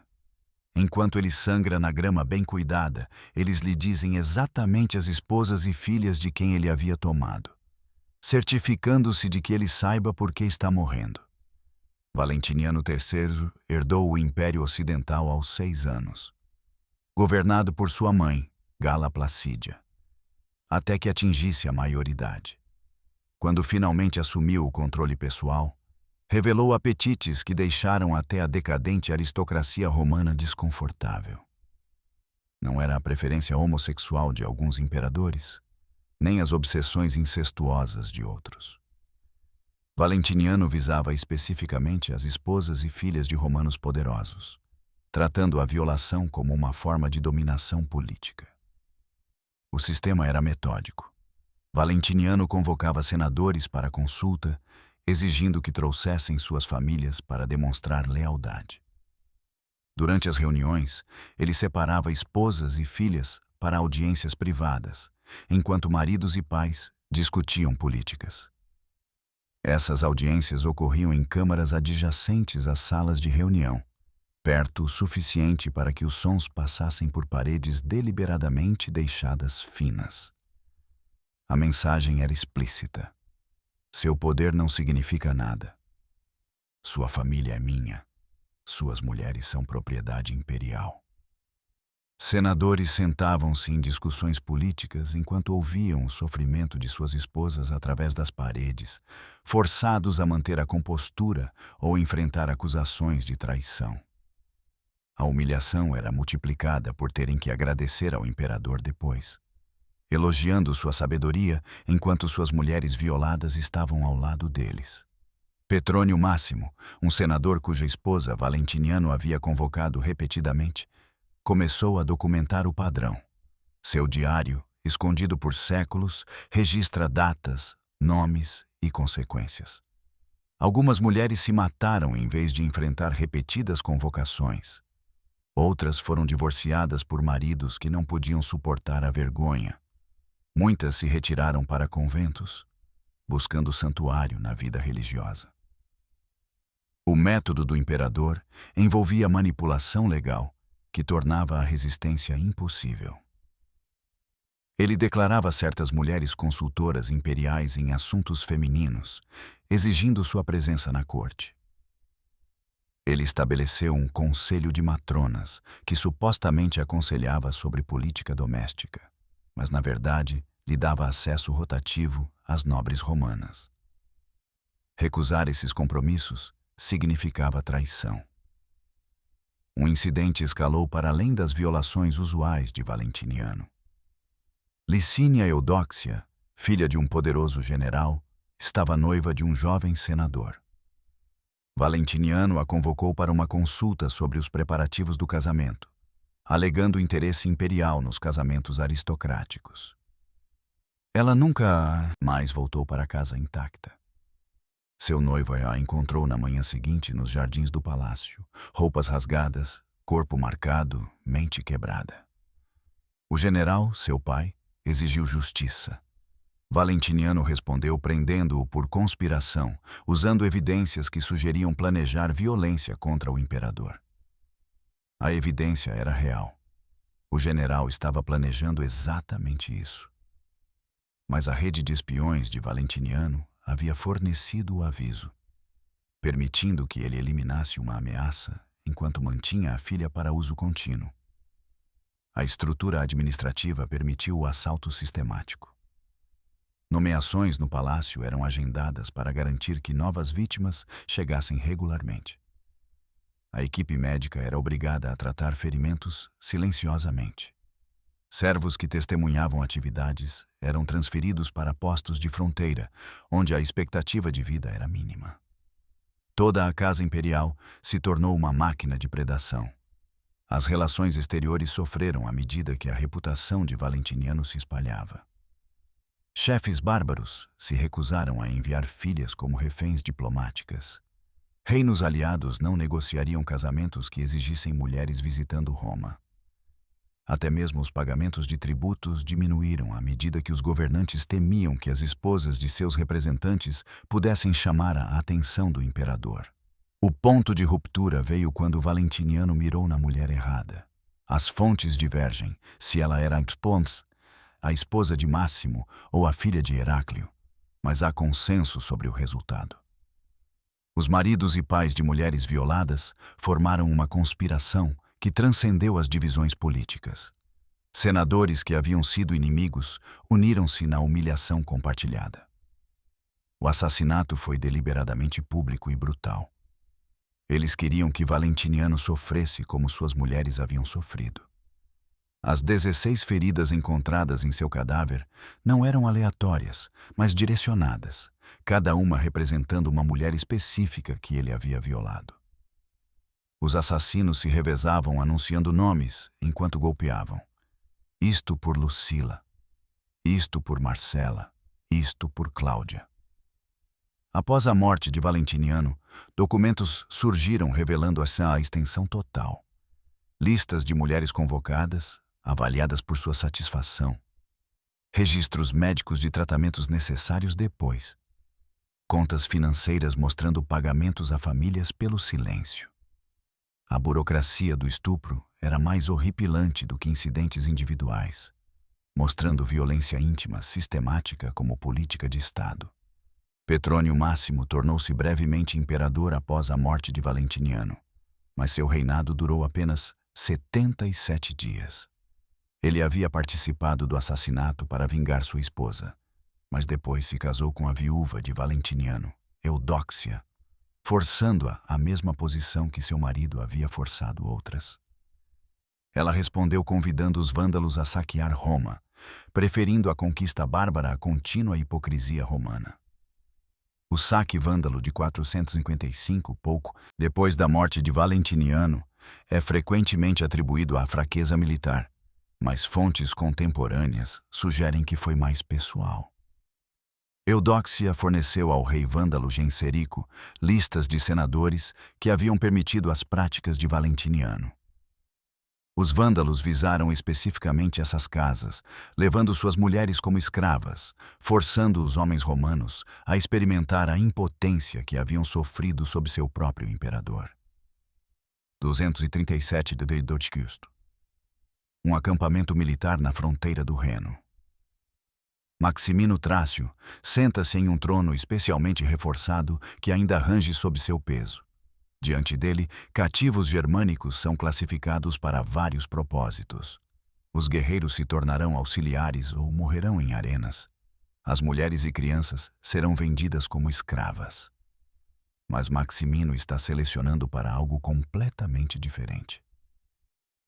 Enquanto ele sangra na grama bem cuidada, eles lhe dizem exatamente as esposas e filhas de quem ele havia tomado, certificando-se de que ele saiba por que está morrendo. Valentiniano III herdou o Império Ocidental aos 6 anos, governado por sua mãe, Gala Placídia, até que atingisse a maioridade. Quando finalmente assumiu o controle pessoal, revelou apetites que deixaram até a decadente aristocracia romana desconfortável. Não era a preferência homossexual de alguns imperadores, nem as obsessões incestuosas de outros. Valentiniano visava especificamente as esposas e filhas de romanos poderosos, tratando a violação como uma forma de dominação política. O sistema era metódico. Valentiniano convocava senadores para consulta, exigindo que trouxessem suas famílias para demonstrar lealdade. Durante as reuniões, ele separava esposas e filhas para audiências privadas, enquanto maridos e pais discutiam políticas. Essas audiências ocorriam em câmaras adjacentes às salas de reunião, perto o suficiente para que os sons passassem por paredes deliberadamente deixadas finas. A mensagem era explícita. Seu poder não significa nada. Sua família é minha. Suas mulheres são propriedade imperial. Senadores sentavam-se em discussões políticas enquanto ouviam o sofrimento de suas esposas através das paredes, forçados a manter a compostura ou enfrentar acusações de traição. A humilhação era multiplicada por terem que agradecer ao imperador depois, elogiando sua sabedoria enquanto suas mulheres violadas estavam ao lado deles. Petrônio Máximo, um senador cuja esposa Valentiniano havia convocado repetidamente, começou a documentar o padrão. Seu diário, escondido por séculos, registra datas, nomes e consequências. Algumas mulheres se mataram em vez de enfrentar repetidas convocações. Outras foram divorciadas por maridos que não podiam suportar a vergonha. Muitas se retiraram para conventos, buscando santuário na vida religiosa. O método do imperador envolvia manipulação legal, que tornava a resistência impossível. Ele declarava certas mulheres consultoras imperiais em assuntos femininos, exigindo sua presença na corte. Ele estabeleceu um conselho de matronas que supostamente aconselhava sobre política doméstica, mas na verdade lhe dava acesso rotativo às nobres romanas. Recusar esses compromissos significava traição. Um incidente escalou para além das violações usuais de Valentiniano. Licínia Eudóxia, filha de um poderoso general, estava noiva de um jovem senador. Valentiniano a convocou para uma consulta sobre os preparativos do casamento, alegando interesse imperial nos casamentos aristocráticos. Ela nunca mais voltou para casa intacta. Seu noivo a encontrou na manhã seguinte nos jardins do palácio, roupas rasgadas, corpo marcado, mente quebrada. O general, seu pai, exigiu justiça. Valentiniano respondeu prendendo-o por conspiração, usando evidências que sugeriam planejar violência contra o imperador. A evidência era real. O general estava planejando exatamente isso. Mas a rede de espiões de Valentiniano havia fornecido o aviso, permitindo que ele eliminasse uma ameaça enquanto mantinha a filha para uso contínuo. A estrutura administrativa permitiu o assalto sistemático. Nomeações no palácio eram agendadas para garantir que novas vítimas chegassem regularmente. A equipe médica era obrigada a tratar ferimentos silenciosamente. Servos que testemunhavam atividades eram transferidos para postos de fronteira, onde a expectativa de vida era mínima. Toda a casa imperial se tornou uma máquina de predação. As relações exteriores sofreram à medida que a reputação de Valentiniano se espalhava. Chefes bárbaros se recusaram a enviar filhas como reféns diplomáticas. Reinos aliados não negociariam casamentos que exigissem mulheres visitando Roma. Até mesmo os pagamentos de tributos diminuíram à medida que os governantes temiam que as esposas de seus representantes pudessem chamar a atenção do imperador. O ponto de ruptura veio quando Valentiniano mirou na mulher errada. As fontes divergem se ela era a esposa de Máximo ou a filha de Heráclio, mas há consenso sobre o resultado. Os maridos e pais de mulheres violadas formaram uma conspiração que transcendeu as divisões políticas. Senadores que haviam sido inimigos uniram-se na humilhação compartilhada. O assassinato foi deliberadamente público e brutal. Eles queriam que Valentiniano sofresse como suas mulheres haviam sofrido. As 16 feridas encontradas em seu cadáver não eram aleatórias, mas direcionadas, cada uma representando uma mulher específica que ele havia violado. Os assassinos se revezavam anunciando nomes enquanto golpeavam. Isto por Lucila, isto por Marcela, isto por Cláudia. Após a morte de Valentiniano, documentos surgiram revelando a extensão total. Listas de mulheres convocadas, avaliadas por sua satisfação. Registros médicos de tratamentos necessários depois. Contas financeiras mostrando pagamentos a famílias pelo silêncio. A burocracia do estupro era mais horripilante do que incidentes individuais, mostrando violência íntima sistemática como política de Estado. Petrônio Máximo tornou-se brevemente imperador após a morte de Valentiniano, mas seu reinado durou apenas 77 dias. Ele havia participado do assassinato para vingar sua esposa, mas depois se casou com a viúva de Valentiniano, Eudóxia, forçando-a à mesma posição que seu marido havia forçado outras. Ela respondeu convidando os vândalos a saquear Roma, preferindo a conquista bárbara à contínua hipocrisia romana. O saque vândalo de 455, pouco depois da morte de Valentiniano, é frequentemente atribuído à fraqueza militar, mas fontes contemporâneas sugerem que foi mais pessoal. Eudóxia forneceu ao rei vândalo Genserico listas de senadores que haviam permitido as práticas de Valentiniano. Os vândalos visaram especificamente essas casas, levando suas mulheres como escravas, forçando os homens romanos a experimentar a impotência que haviam sofrido sob seu próprio imperador. 237 d.C. Um acampamento militar na fronteira do Reno. Maximino Trácio senta-se em um trono especialmente reforçado que ainda range sob seu peso. Diante dele, cativos germânicos são classificados para vários propósitos. Os guerreiros se tornarão auxiliares ou morrerão em arenas. As mulheres e crianças serão vendidas como escravas. Mas Maximino está selecionando para algo completamente diferente.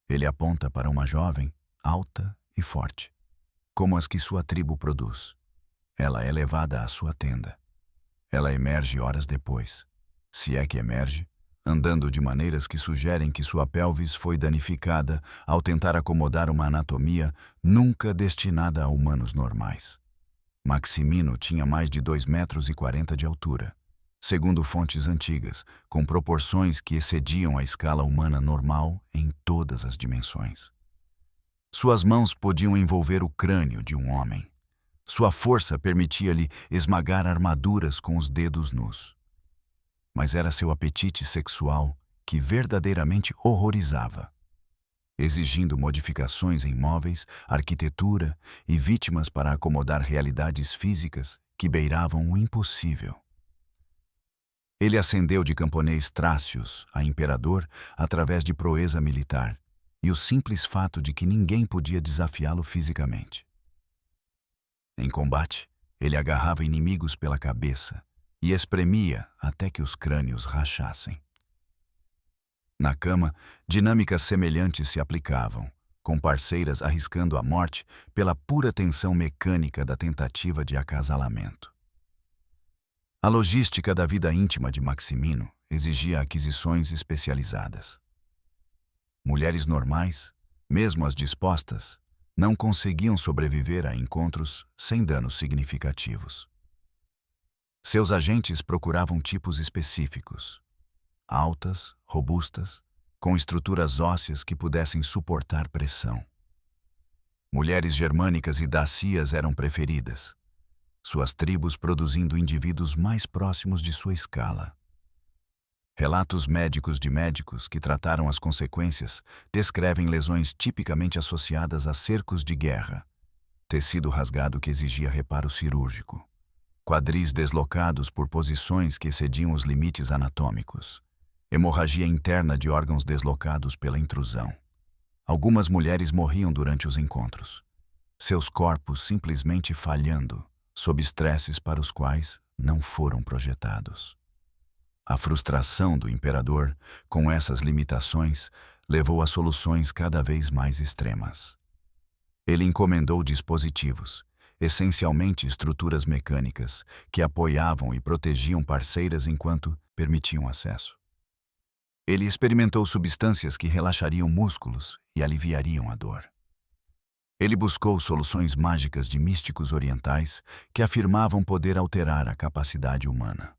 Ele aponta para uma jovem, alta e forte, como as que sua tribo produz. Ela é levada à sua tenda. Ela emerge horas depois, se é que emerge, andando de maneiras que sugerem que sua pelvis foi danificada ao tentar acomodar uma anatomia nunca destinada a humanos normais. Maximino tinha mais de 2,40 metros de altura, segundo fontes antigas, com proporções que excediam a escala humana normal em todas as dimensões. Suas mãos podiam envolver o crânio de um homem. Sua força permitia-lhe esmagar armaduras com os dedos nus. Mas era seu apetite sexual que verdadeiramente horrorizava, exigindo modificações em móveis, arquitetura e vítimas para acomodar realidades físicas que beiravam o impossível. Ele ascendeu de camponês Trácios a imperador através de proeza militar e o simples fato de que ninguém podia desafiá-lo fisicamente. Em combate, ele agarrava inimigos pela cabeça e espremia até que os crânios rachassem. Na cama, dinâmicas semelhantes se aplicavam, com parceiras arriscando a morte pela pura tensão mecânica da tentativa de acasalamento. A logística da vida íntima de Maximino exigia aquisições especializadas. Mulheres normais, mesmo as dispostas, não conseguiam sobreviver a encontros sem danos significativos. Seus agentes procuravam tipos específicos, altas, robustas, com estruturas ósseas que pudessem suportar pressão. Mulheres germânicas e dacias eram preferidas, suas tribos produzindo indivíduos mais próximos de sua escala. Relatos médicos de médicos que trataram as consequências descrevem lesões tipicamente associadas a cercos de guerra, tecido rasgado que exigia reparo cirúrgico, quadris deslocados por posições que excediam os limites anatômicos, hemorragia interna de órgãos deslocados pela intrusão. Algumas mulheres morriam durante os encontros, seus corpos simplesmente falhando, sob estresses para os quais não foram projetados. A frustração do imperador, com essas limitações, levou a soluções cada vez mais extremas. Ele encomendou dispositivos, essencialmente estruturas mecânicas, que apoiavam e protegiam parceiras enquanto permitiam acesso. Ele experimentou substâncias que relaxariam músculos e aliviariam a dor. Ele buscou soluções mágicas de místicos orientais que afirmavam poder alterar a capacidade humana.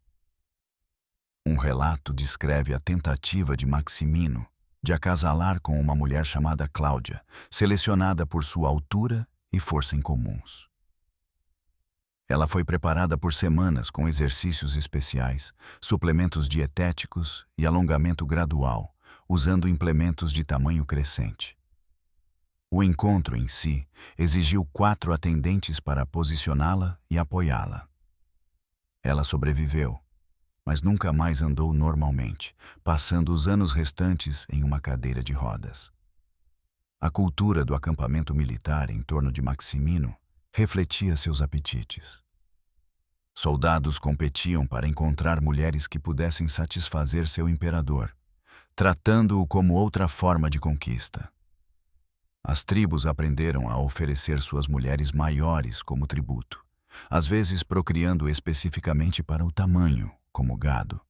Um relato descreve a tentativa de Maximino de acasalar com uma mulher chamada Cláudia, selecionada por sua altura e força incomuns. Ela foi preparada por semanas com exercícios especiais, suplementos dietéticos e alongamento gradual, usando implementos de tamanho crescente. O encontro em si exigiu 4 atendentes para posicioná-la e apoiá-la. Ela sobreviveu, mas nunca mais andou normalmente, passando os anos restantes em uma cadeira de rodas. A cultura do acampamento militar em torno de Maximino refletia seus apetites. Soldados competiam para encontrar mulheres que pudessem satisfazer seu imperador, tratando-o como outra forma de conquista. As tribos aprenderam a oferecer suas mulheres maiores como tributo, às vezes procriando especificamente para o tamanho, como gado.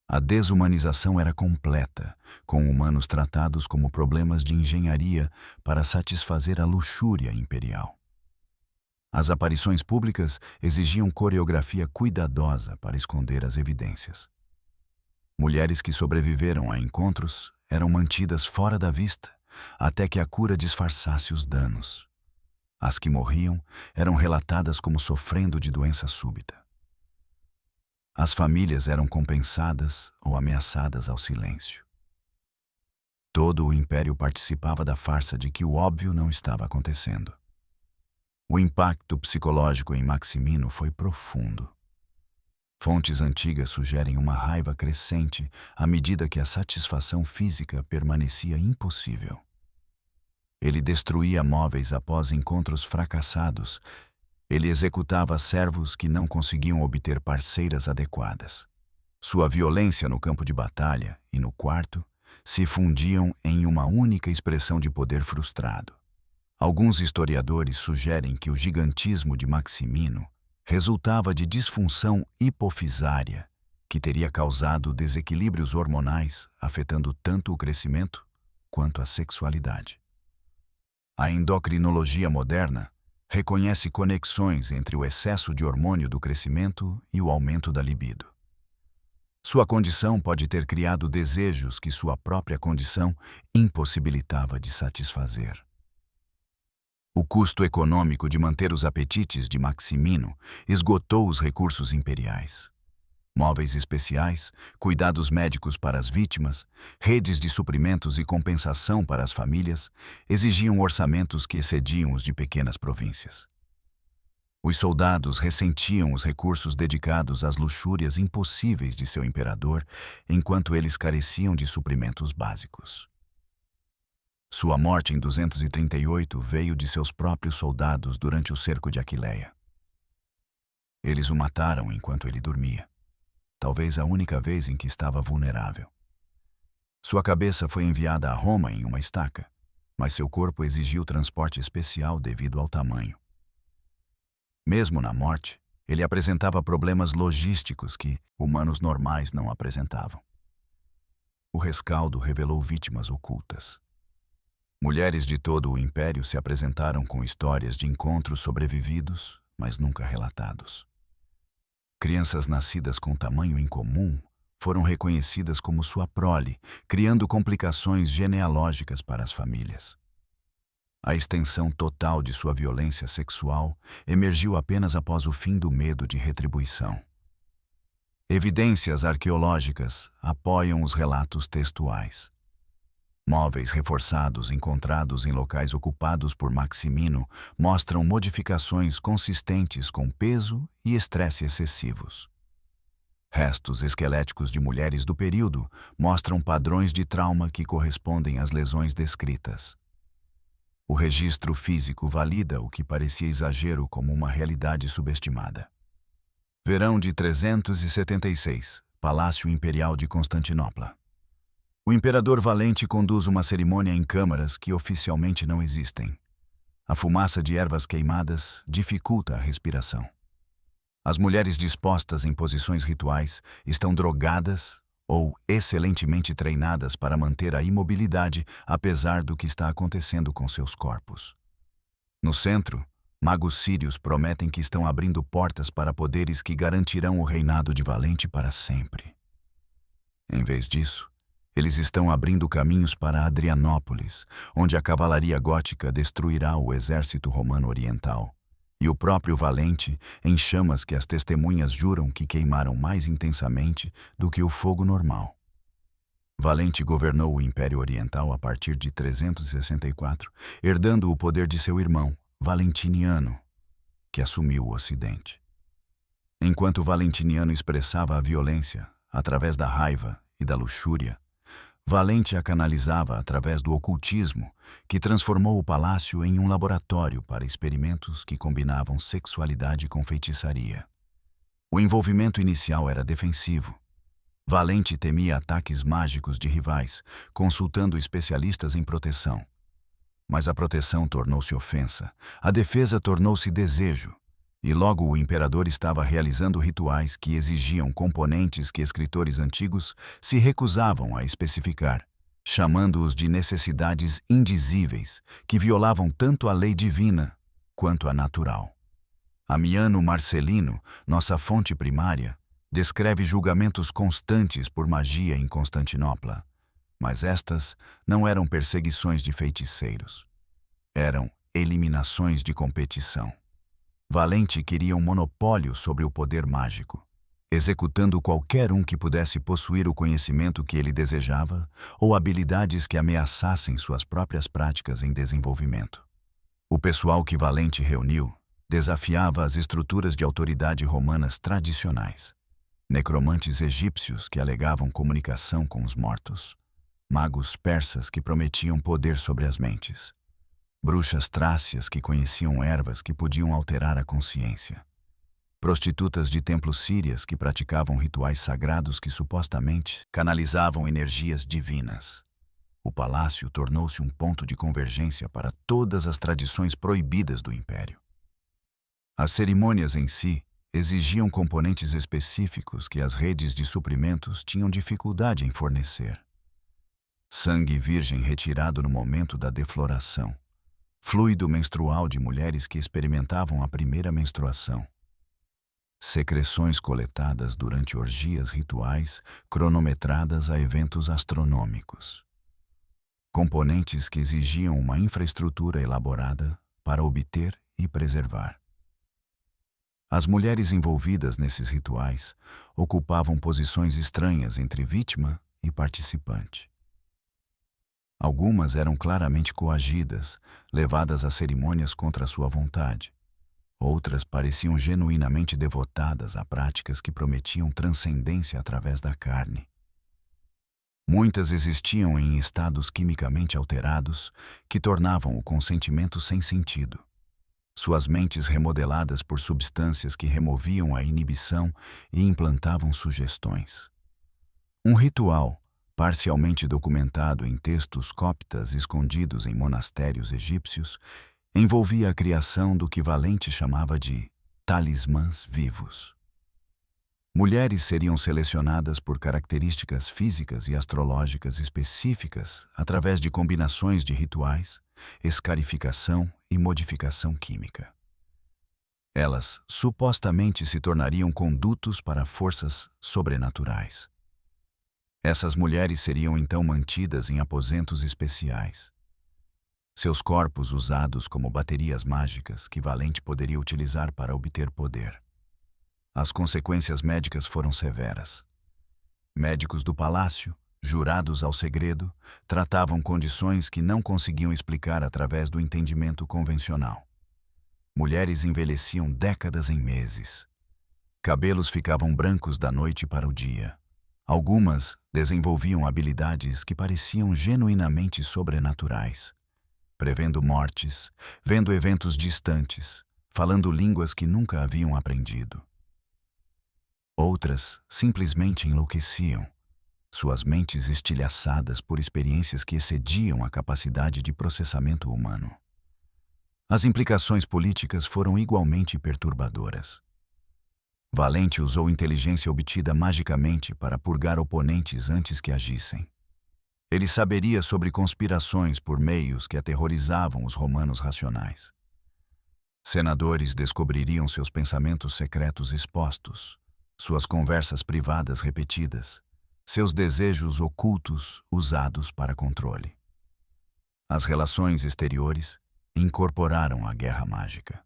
A desumanização era completa, com humanos tratados como problemas de engenharia para satisfazer a luxúria imperial. As aparições públicas exigiam coreografia cuidadosa para esconder as evidências. Mulheres que sobreviveram a encontros eram mantidas fora da vista até que a cura disfarçasse os danos. As que morriam eram relatadas como sofrendo de doença súbita. As famílias eram compensadas ou ameaçadas ao silêncio. Todo o império participava da farsa de que o óbvio não estava acontecendo. O impacto psicológico em Maximino foi profundo. Fontes antigas sugerem uma raiva crescente à medida que a satisfação física permanecia impossível. Ele destruía móveis após encontros fracassados. Ele executava servos que não conseguiam obter parceiras adequadas. Sua violência no campo de batalha e no quarto se fundiam em uma única expressão de poder frustrado. Alguns historiadores sugerem que o gigantismo de Maximino resultava de disfunção hipofisária, que teria causado desequilíbrios hormonais, afetando tanto o crescimento quanto a sexualidade. A endocrinologia moderna reconhece conexões entre o excesso de hormônio do crescimento e o aumento da libido. Sua condição pode ter criado desejos que sua própria condição impossibilitava de satisfazer. O custo econômico de manter os apetites de Maximino esgotou os recursos imperiais. Móveis especiais, cuidados médicos para as vítimas, redes de suprimentos e compensação para as famílias exigiam orçamentos que excediam os de pequenas províncias. Os soldados ressentiam os recursos dedicados às luxúrias impossíveis de seu imperador, enquanto eles careciam de suprimentos básicos. Sua morte em 238 veio de seus próprios soldados durante o cerco de Aquileia. Eles o mataram enquanto ele dormia, talvez a única vez em que estava vulnerável. Sua cabeça foi enviada a Roma em uma estaca, mas seu corpo exigiu transporte especial devido ao tamanho. Mesmo na morte, ele apresentava problemas logísticos que humanos normais não apresentavam. O rescaldo revelou vítimas ocultas. Mulheres de todo o império se apresentaram com histórias de encontros sobrevividos, mas nunca relatados. Crianças nascidas com tamanho incomum foram reconhecidas como sua prole, criando complicações genealógicas para as famílias. A extensão total de sua violência sexual emergiu apenas após o fim do medo de retribuição. Evidências arqueológicas apoiam os relatos textuais. Móveis reforçados encontrados em locais ocupados por Maximino mostram modificações consistentes com peso e estresse excessivos. Restos esqueléticos de mulheres do período mostram padrões de trauma que correspondem às lesões descritas. O registro físico valida o que parecia exagero como uma realidade subestimada. Verão de 376, Palácio Imperial de Constantinopla. O imperador Valente conduz uma cerimônia em câmaras que oficialmente não existem. A fumaça de ervas queimadas dificulta a respiração. As mulheres dispostas em posições rituais estão drogadas ou excelentemente treinadas para manter a imobilidade apesar do que está acontecendo com seus corpos. No centro, magos sírios prometem que estão abrindo portas para poderes que garantirão o reinado de Valente para sempre. Em vez disso, eles estão abrindo caminhos para Adrianópolis, onde a cavalaria gótica destruirá o exército romano oriental, e o próprio Valente em chamas que as testemunhas juram que queimaram mais intensamente do que o fogo normal. Valente governou o Império Oriental a partir de 364, herdando o poder de seu irmão, Valentiniano, que assumiu o Ocidente. Enquanto Valentiniano expressava a violência através da raiva e da luxúria, Valente a canalizava através do ocultismo, que transformou o palácio em um laboratório para experimentos que combinavam sexualidade com feitiçaria. O envolvimento inicial era defensivo. Valente temia ataques mágicos de rivais, consultando especialistas em proteção. Mas a proteção tornou-se ofensa, a defesa tornou-se desejo, e logo o imperador estava realizando rituais que exigiam componentes que escritores antigos se recusavam a especificar, chamando-os de necessidades indizíveis que violavam tanto a lei divina quanto a natural. Amiano Marcelino, nossa fonte primária, descreve julgamentos constantes por magia em Constantinopla, mas estas não eram perseguições de feiticeiros. Eram eliminações de competição. Valente queria um monopólio sobre o poder mágico, executando qualquer um que pudesse possuir o conhecimento que ele desejava ou habilidades que ameaçassem suas próprias práticas em desenvolvimento. O pessoal que Valente reuniu desafiava as estruturas de autoridade romanas tradicionais. necromantes egípcios que alegavam comunicação com os mortos, magos persas que prometiam poder sobre as mentes, bruxas trácias que conheciam ervas que podiam alterar a consciência, prostitutas de templos sírias que praticavam rituais sagrados que supostamente canalizavam energias divinas. O palácio tornou-se um ponto de convergência para todas as tradições proibidas do império. As cerimônias em si exigiam componentes específicos que as redes de suprimentos tinham dificuldade em fornecer. Sangue virgem retirado no momento da defloração, fluido menstrual de mulheres que experimentavam a primeira menstruação, secreções coletadas durante orgias rituais cronometradas a eventos astronômicos. Componentes que exigiam uma infraestrutura elaborada para obter e preservar. As mulheres envolvidas nesses rituais ocupavam posições estranhas entre vítima e participante. Algumas eram claramente coagidas, levadas a cerimônias contra sua vontade. Outras pareciam genuinamente devotadas a práticas que prometiam transcendência através da carne. Muitas existiam em estados quimicamente alterados que tornavam o consentimento sem sentido. Suas mentes remodeladas por substâncias que removiam a inibição e implantavam sugestões. Um ritual, parcialmente documentado em textos coptas escondidos em monastérios egípcios, envolvia a criação do que Valente chamava de talismãs vivos. Mulheres seriam selecionadas por características físicas e astrológicas específicas através de combinações de rituais, escarificação e modificação química. Elas supostamente se tornariam condutos para forças sobrenaturais. Essas mulheres seriam então mantidas em aposentos especiais. Seus corpos usados como baterias mágicas que Valente poderia utilizar para obter poder. As consequências médicas foram severas. Médicos do palácio, jurados ao segredo, tratavam condições que não conseguiam explicar através do entendimento convencional. Mulheres envelheciam décadas em meses. Cabelos ficavam brancos da noite para o dia. Algumas desenvolviam habilidades que pareciam genuinamente sobrenaturais, prevendo mortes, vendo eventos distantes, falando línguas que nunca haviam aprendido. Outras simplesmente enlouqueciam, suas mentes estilhaçadas por experiências que excediam a capacidade de processamento humano. As implicações políticas foram igualmente perturbadoras. Valente usou inteligência obtida magicamente para purgar oponentes antes que agissem. Ele saberia sobre conspirações por meios que aterrorizavam os romanos racionais. Senadores descobririam seus pensamentos secretos expostos, suas conversas privadas repetidas, seus desejos ocultos usados para controle. As relações exteriores incorporaram a guerra mágica.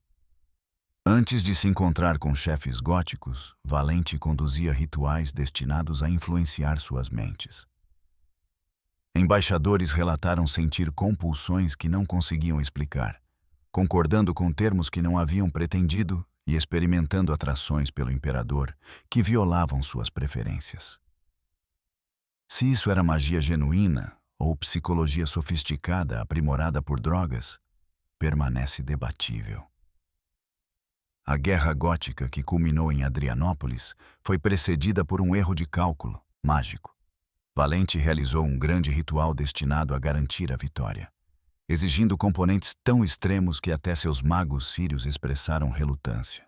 Antes de se encontrar com chefes góticos, Valente conduzia rituais destinados a influenciar suas mentes. Embaixadores relataram sentir compulsões que não conseguiam explicar, concordando com termos que não haviam pretendido e experimentando atrações pelo imperador que violavam suas preferências. Se isso era magia genuína ou psicologia sofisticada aprimorada por drogas, permanece debatível. A guerra gótica que culminou em Adrianópolis foi precedida por um erro de cálculo mágico. Valente realizou um grande ritual destinado a garantir a vitória, exigindo componentes tão extremos que até seus magos sírios expressaram relutância.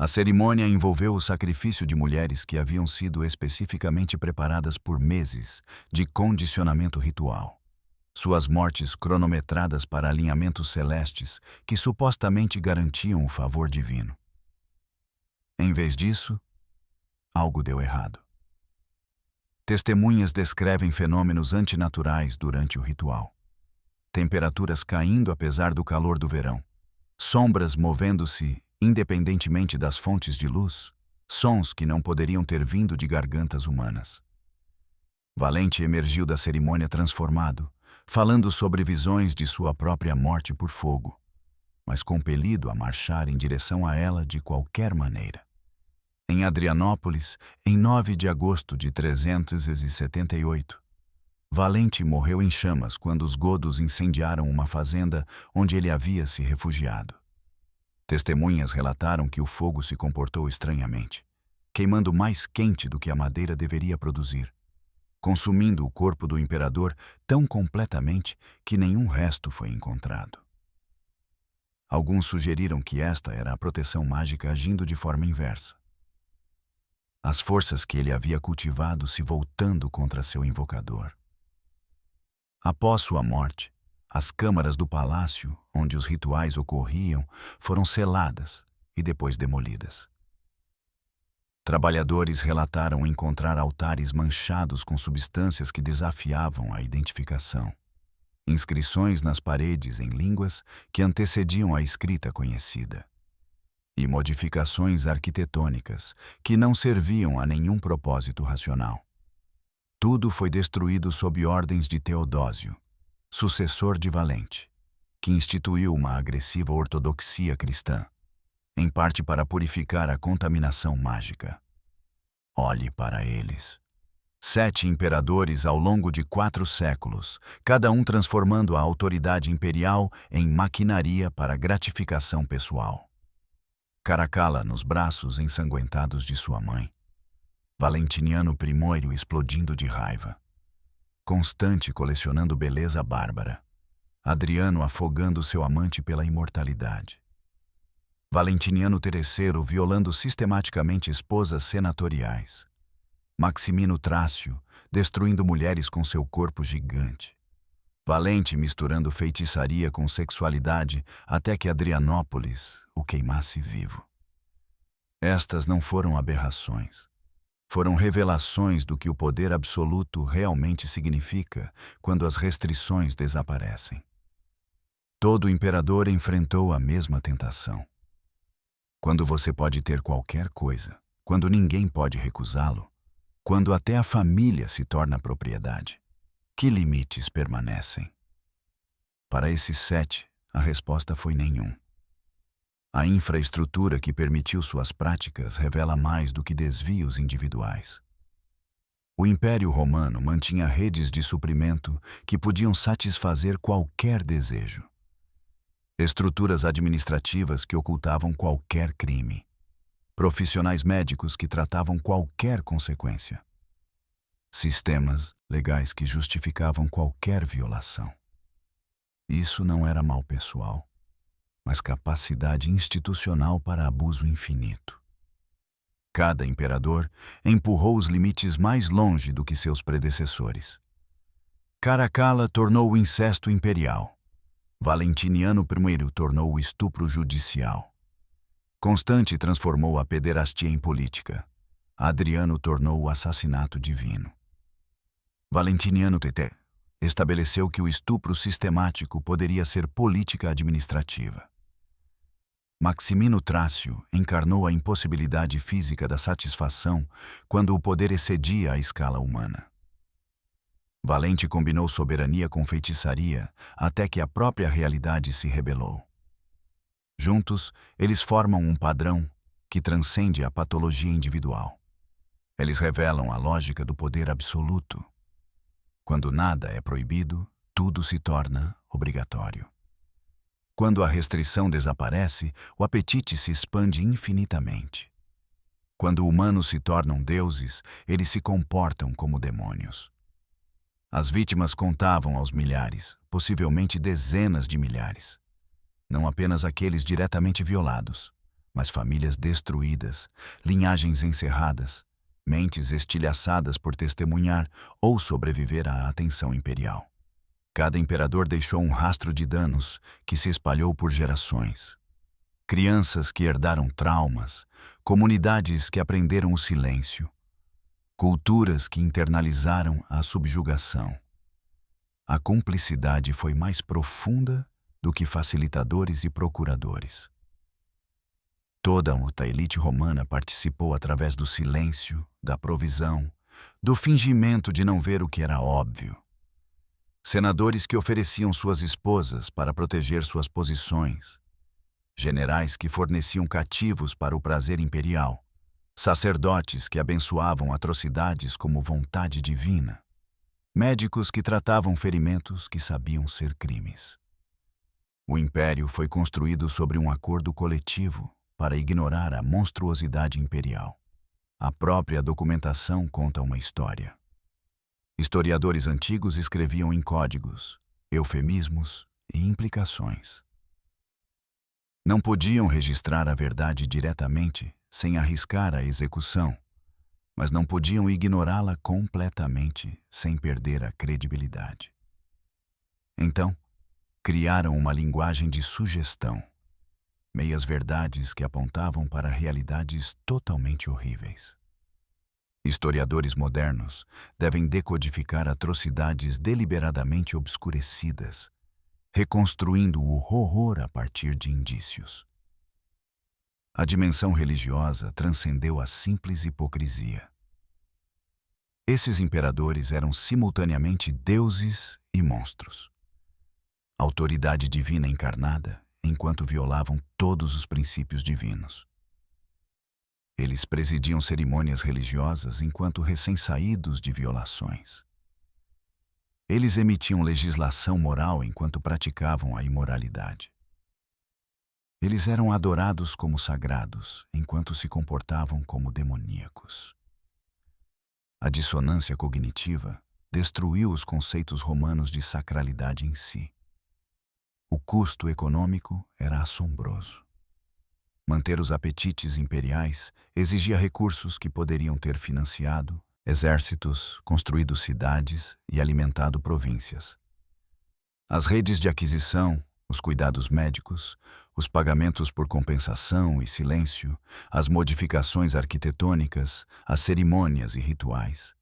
A cerimônia envolveu o sacrifício de mulheres que haviam sido especificamente preparadas por meses de condicionamento ritual. Suas mortes cronometradas para alinhamentos celestes que supostamente garantiam o favor divino. Em vez disso, algo deu errado. Testemunhas descrevem fenômenos antinaturais durante o ritual. Temperaturas caindo apesar do calor do verão, sombras movendo-se independentemente das fontes de luz, sons que não poderiam ter vindo de gargantas humanas. Valente emergiu da cerimônia transformado, falando sobre visões de sua própria morte por fogo, mas compelido a marchar em direção a ela de qualquer maneira. Em Adrianópolis, em 9 de agosto de 378, Valente morreu em chamas quando os godos incendiaram uma fazenda onde ele havia se refugiado. Testemunhas relataram que o fogo se comportou estranhamente, queimando mais quente do que a madeira deveria produzir, consumindo o corpo do imperador tão completamente que nenhum resto foi encontrado. Alguns sugeriram que esta era a proteção mágica agindo de forma inversa. As forças que ele havia cultivado se voltando contra seu invocador. Após sua morte, as câmaras do palácio, onde os rituais ocorriam, foram seladas e depois demolidas. Trabalhadores relataram encontrar altares manchados com substâncias que desafiavam a identificação. Inscrições nas paredes em línguas que antecediam a escrita conhecida. E modificações arquitetônicas que não serviam a nenhum propósito racional. Tudo foi destruído sob ordens de Teodósio, sucessor de Valente, que instituiu uma agressiva ortodoxia cristã, em parte para purificar a contaminação mágica. Olhe para eles. 7 imperadores ao longo de 4 séculos, cada um transformando a autoridade imperial em maquinaria para gratificação pessoal. Caracalla nos braços ensanguentados de sua mãe. Valentiniano I explodindo de raiva. Constante colecionando beleza bárbara. Adriano afogando seu amante pela imortalidade. Valentiniano III violando sistematicamente esposas senatoriais. Maximino Trácio destruindo mulheres com seu corpo gigante. Valente misturando feitiçaria com sexualidade até que Adrianópolis o queimasse vivo. Estas não foram aberrações. Foram revelações do que o poder absoluto realmente significa quando as restrições desaparecem. Todo imperador enfrentou a mesma tentação. Quando você pode ter qualquer coisa, quando ninguém pode recusá-lo, quando até a família se torna propriedade, que limites permanecem? Para esses 7, a resposta foi nenhum. A infraestrutura que permitiu suas práticas revela mais do que desvios individuais. O Império Romano mantinha redes de suprimento que podiam satisfazer qualquer desejo. Estruturas administrativas que ocultavam qualquer crime. Profissionais médicos que tratavam qualquer consequência. Sistemas legais que justificavam qualquer violação. Isso não era mal pessoal, mas capacidade institucional para abuso infinito. Cada imperador empurrou os limites mais longe do que seus predecessores. Caracalla tornou o incesto imperial. Valentiniano I tornou o estupro judicial. Constante transformou a pederastia em política. Adriano tornou o assassinato divino. Valentiniano III estabeleceu que o estupro sistemático poderia ser política administrativa. Maximino Trácio encarnou a impossibilidade física da satisfação quando o poder excedia a escala humana. Valente combinou soberania com feitiçaria até que a própria realidade se rebelou. Juntos, eles formam um padrão que transcende a patologia individual. Eles revelam a lógica do poder absoluto. Quando nada é proibido, tudo se torna obrigatório. Quando a restrição desaparece, o apetite se expande infinitamente. Quando humanos se tornam deuses, eles se comportam como demônios. As vítimas contavam aos milhares, possivelmente dezenas de milhares. Não apenas aqueles diretamente violados, mas famílias destruídas, linhagens encerradas, mentes estilhaçadas por testemunhar ou sobreviver à atenção imperial. Cada imperador deixou um rastro de danos que se espalhou por gerações. Crianças que herdaram traumas, comunidades que aprenderam o silêncio, culturas que internalizaram a subjugação. A cumplicidade foi mais profunda do que facilitadores e procuradores. Toda a elite romana participou através do silêncio, da provisão, do fingimento de não ver o que era óbvio. Senadores que ofereciam suas esposas para proteger suas posições. Generais que forneciam cativos para o prazer imperial. sacerdotes que abençoavam atrocidades como vontade divina, médicos que tratavam ferimentos que sabiam ser crimes. O império foi construído sobre um acordo coletivo para ignorar a monstruosidade imperial. A própria documentação conta uma história. Historiadores antigos escreviam em códigos, eufemismos e implicações. Não podiam registrar a verdade diretamente sem arriscar a execução, mas não podiam ignorá-la completamente sem perder a credibilidade. Então, criaram uma linguagem de sugestão, meias-verdades que apontavam para realidades totalmente horríveis. Historiadores modernos devem decodificar atrocidades deliberadamente obscurecidas, reconstruindo o horror a partir de indícios. A dimensão religiosa transcendeu a simples hipocrisia. Esses imperadores eram simultaneamente deuses e monstros. Autoridade divina encarnada, enquanto violavam todos os princípios divinos. Eles presidiam cerimônias religiosas enquanto recém-saídos de violações. Eles emitiam legislação moral enquanto praticavam a imoralidade. Eles eram adorados como sagrados enquanto se comportavam como demoníacos. A dissonância cognitiva destruiu os conceitos romanos de sacralidade em si. O custo econômico era assombroso. Manter os apetites imperiais exigia recursos que poderiam ter financiado exércitos, construído cidades e alimentado províncias. As redes de aquisição, os cuidados médicos, os pagamentos por compensação e silêncio, as modificações arquitetônicas, as cerimônias e rituais.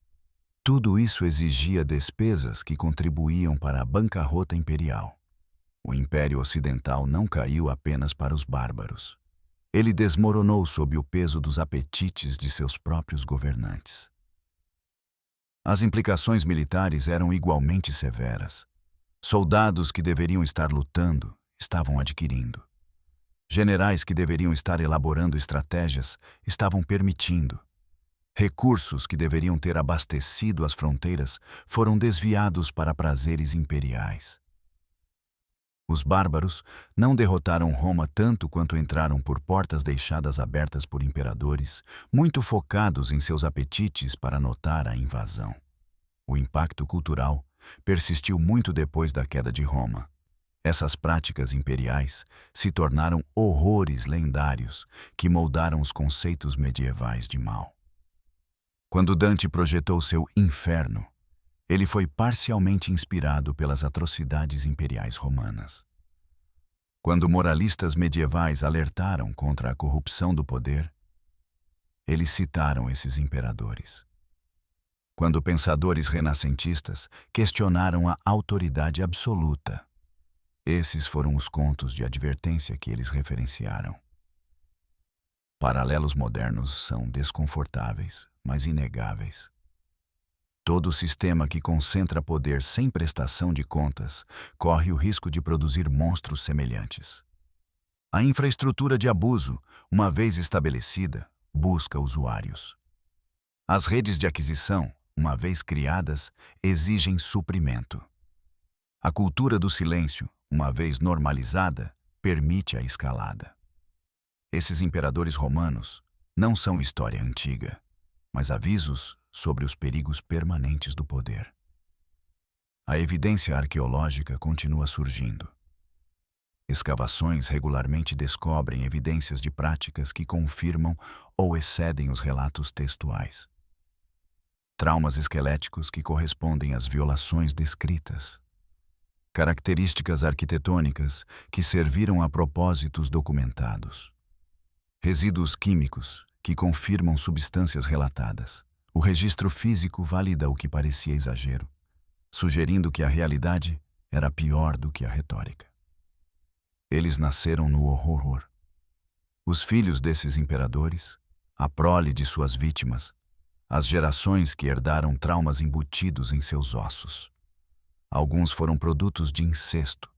Tudo isso exigia despesas que contribuíam para a bancarrota imperial. O Império Ocidental não caiu apenas para os bárbaros. Ele desmoronou sob o peso dos apetites de seus próprios governantes. As implicações militares eram igualmente severas. Soldados que deveriam estar lutando estavam adquirindo. Generais que deveriam estar elaborando estratégias estavam permitindo. Recursos que deveriam ter abastecido as fronteiras foram desviados para prazeres imperiais. Os bárbaros não derrotaram Roma tanto quanto entraram por portas deixadas abertas por imperadores, muito focados em seus apetites para notar a invasão. O impacto cultural persistiu muito depois da queda de Roma. Essas práticas imperiais se tornaram horrores lendários que moldaram os conceitos medievais de mal. Quando Dante projetou seu inferno, ele foi parcialmente inspirado pelas atrocidades imperiais romanas. Quando moralistas medievais alertaram contra a corrupção do poder, eles citaram esses imperadores. Quando pensadores renascentistas questionaram a autoridade absoluta, esses foram os contos de advertência que eles referenciaram. Paralelos modernos são desconfortáveis, mas inegáveis. Todo sistema que concentra poder sem prestação de contas corre o risco de produzir monstros semelhantes. A infraestrutura de abuso, uma vez estabelecida, busca usuários. As redes de aquisição, uma vez criadas, exigem suprimento. A cultura do silêncio, uma vez normalizada, permite a escalada. Esses imperadores romanos não são história antiga, mas avisos sobre os perigos permanentes do poder. A evidência arqueológica continua surgindo. Escavações regularmente descobrem evidências de práticas que confirmam ou excedem os relatos textuais. Traumas esqueléticos que correspondem às violações descritas. Características arquitetônicas que serviram a propósitos documentados. Resíduos químicos que confirmam substâncias relatadas. O registro físico valida o que parecia exagero, sugerindo que a realidade era pior do que a retórica. Eles nasceram no horror. Os filhos desses imperadores, a prole de suas vítimas, as gerações que herdaram traumas embutidos em seus ossos. Alguns foram produtos de incesto,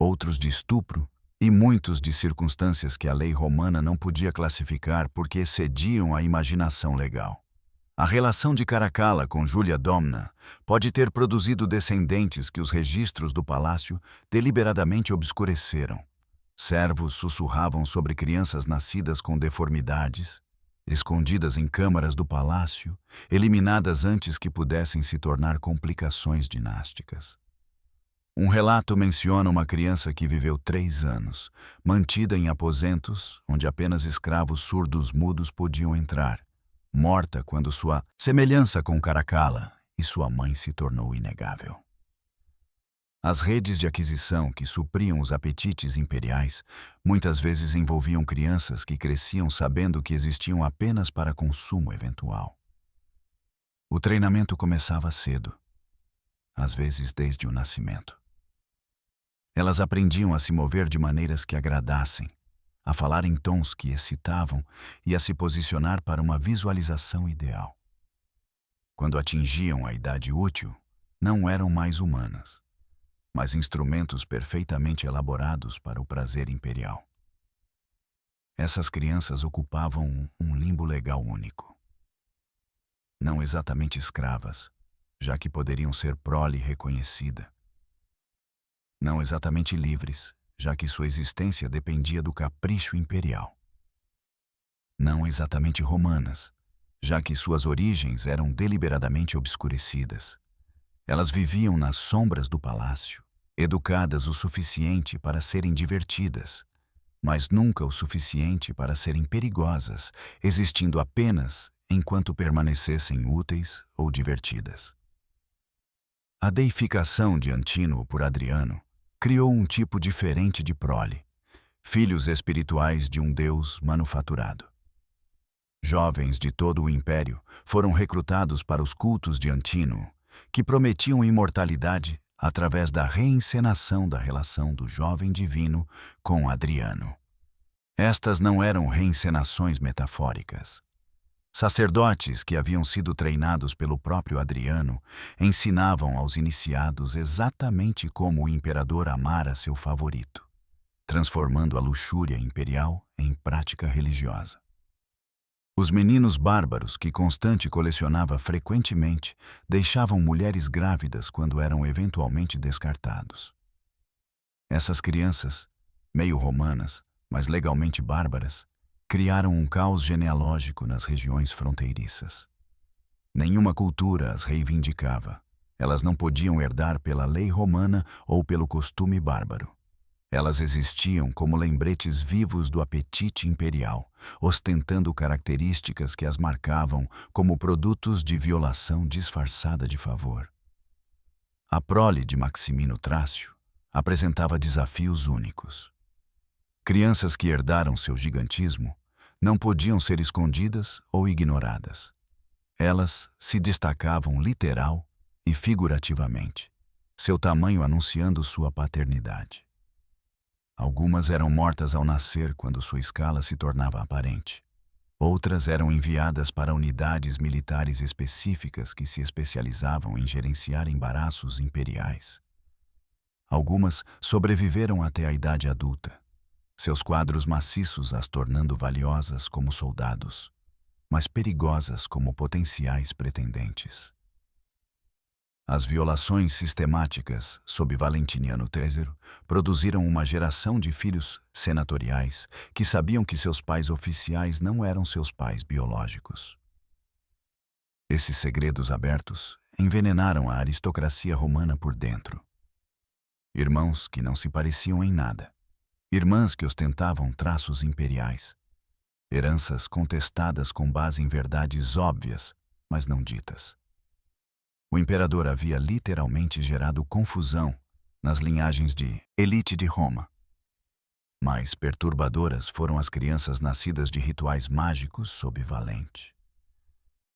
outros de estupro e muitos de circunstâncias que a lei romana não podia classificar porque excediam a imaginação legal. A relação de Caracalla com Júlia Domna pode ter produzido descendentes que os registros do palácio deliberadamente obscureceram. Servos sussurravam sobre crianças nascidas com deformidades, escondidas em câmaras do palácio, eliminadas antes que pudessem se tornar complicações dinásticas. Um relato menciona uma criança que viveu 3 anos, mantida em aposentos onde apenas escravos surdos mudos podiam entrar, morta quando sua semelhança com Caracalla e sua mãe se tornou inegável. As redes de aquisição que supriam os apetites imperiais muitas vezes envolviam crianças que cresciam sabendo que existiam apenas para consumo eventual. O treinamento começava cedo, às vezes desde o nascimento. Elas aprendiam a se mover de maneiras que agradassem, a falar em tons que excitavam e a se posicionar para uma visualização ideal. Quando atingiam a idade útil, não eram mais humanas, mas instrumentos perfeitamente elaborados para o prazer imperial. Essas crianças ocupavam um limbo legal único. Não exatamente escravas, já que poderiam ser prole reconhecida. Não exatamente livres, já que sua existência dependia do capricho imperial. Não exatamente romanas, já que suas origens eram deliberadamente obscurecidas. Elas viviam nas sombras do palácio, educadas o suficiente para serem divertidas, mas nunca o suficiente para serem perigosas, existindo apenas enquanto permanecessem úteis ou divertidas. A deificação de Antínoe por Adriano criou um tipo diferente de prole, filhos espirituais de um deus manufaturado. Jovens de todo o império foram recrutados para os cultos de Antínoe, que prometiam imortalidade através da reencenação da relação do jovem divino com Adriano. Estas não eram reencenações metafóricas. Sacerdotes que haviam sido treinados pelo próprio Adriano ensinavam aos iniciados exatamente como o imperador amara seu favorito, transformando a luxúria imperial em prática religiosa. Os meninos bárbaros que Constante colecionava frequentemente deixavam mulheres grávidas quando eram eventualmente descartados. Essas crianças, meio romanas, mas legalmente bárbaras, criaram um caos genealógico nas regiões fronteiriças. Nenhuma cultura as reivindicava. Elas não podiam herdar pela lei romana ou pelo costume bárbaro. Elas existiam como lembretes vivos do apetite imperial, ostentando características que as marcavam como produtos de violação disfarçada de favor. A prole de Maximino Trácio apresentava desafios únicos. Crianças que herdaram seu gigantismo não podiam ser escondidas ou ignoradas. Elas se destacavam literal e figurativamente, seu tamanho anunciando sua paternidade. Algumas eram mortas ao nascer quando sua escala se tornava aparente. Outras eram enviadas para unidades militares específicas que se especializavam em gerenciar embaraços imperiais. Algumas sobreviveram até a idade adulta, seus quadros maciços as tornando valiosas como soldados, mas perigosas como potenciais pretendentes. As violações sistemáticas sob Valentiniano III produziram uma geração de filhos senatoriais que sabiam que seus pais oficiais não eram seus pais biológicos. Esses segredos abertos envenenaram a aristocracia romana por dentro. Irmãos que não se pareciam em nada. Irmãs que ostentavam traços imperiais. Heranças contestadas com base em verdades óbvias, mas não ditas. O imperador havia literalmente gerado confusão nas linhagens de elite de Roma. Mais perturbadoras foram as crianças nascidas de rituais mágicos sob Valente.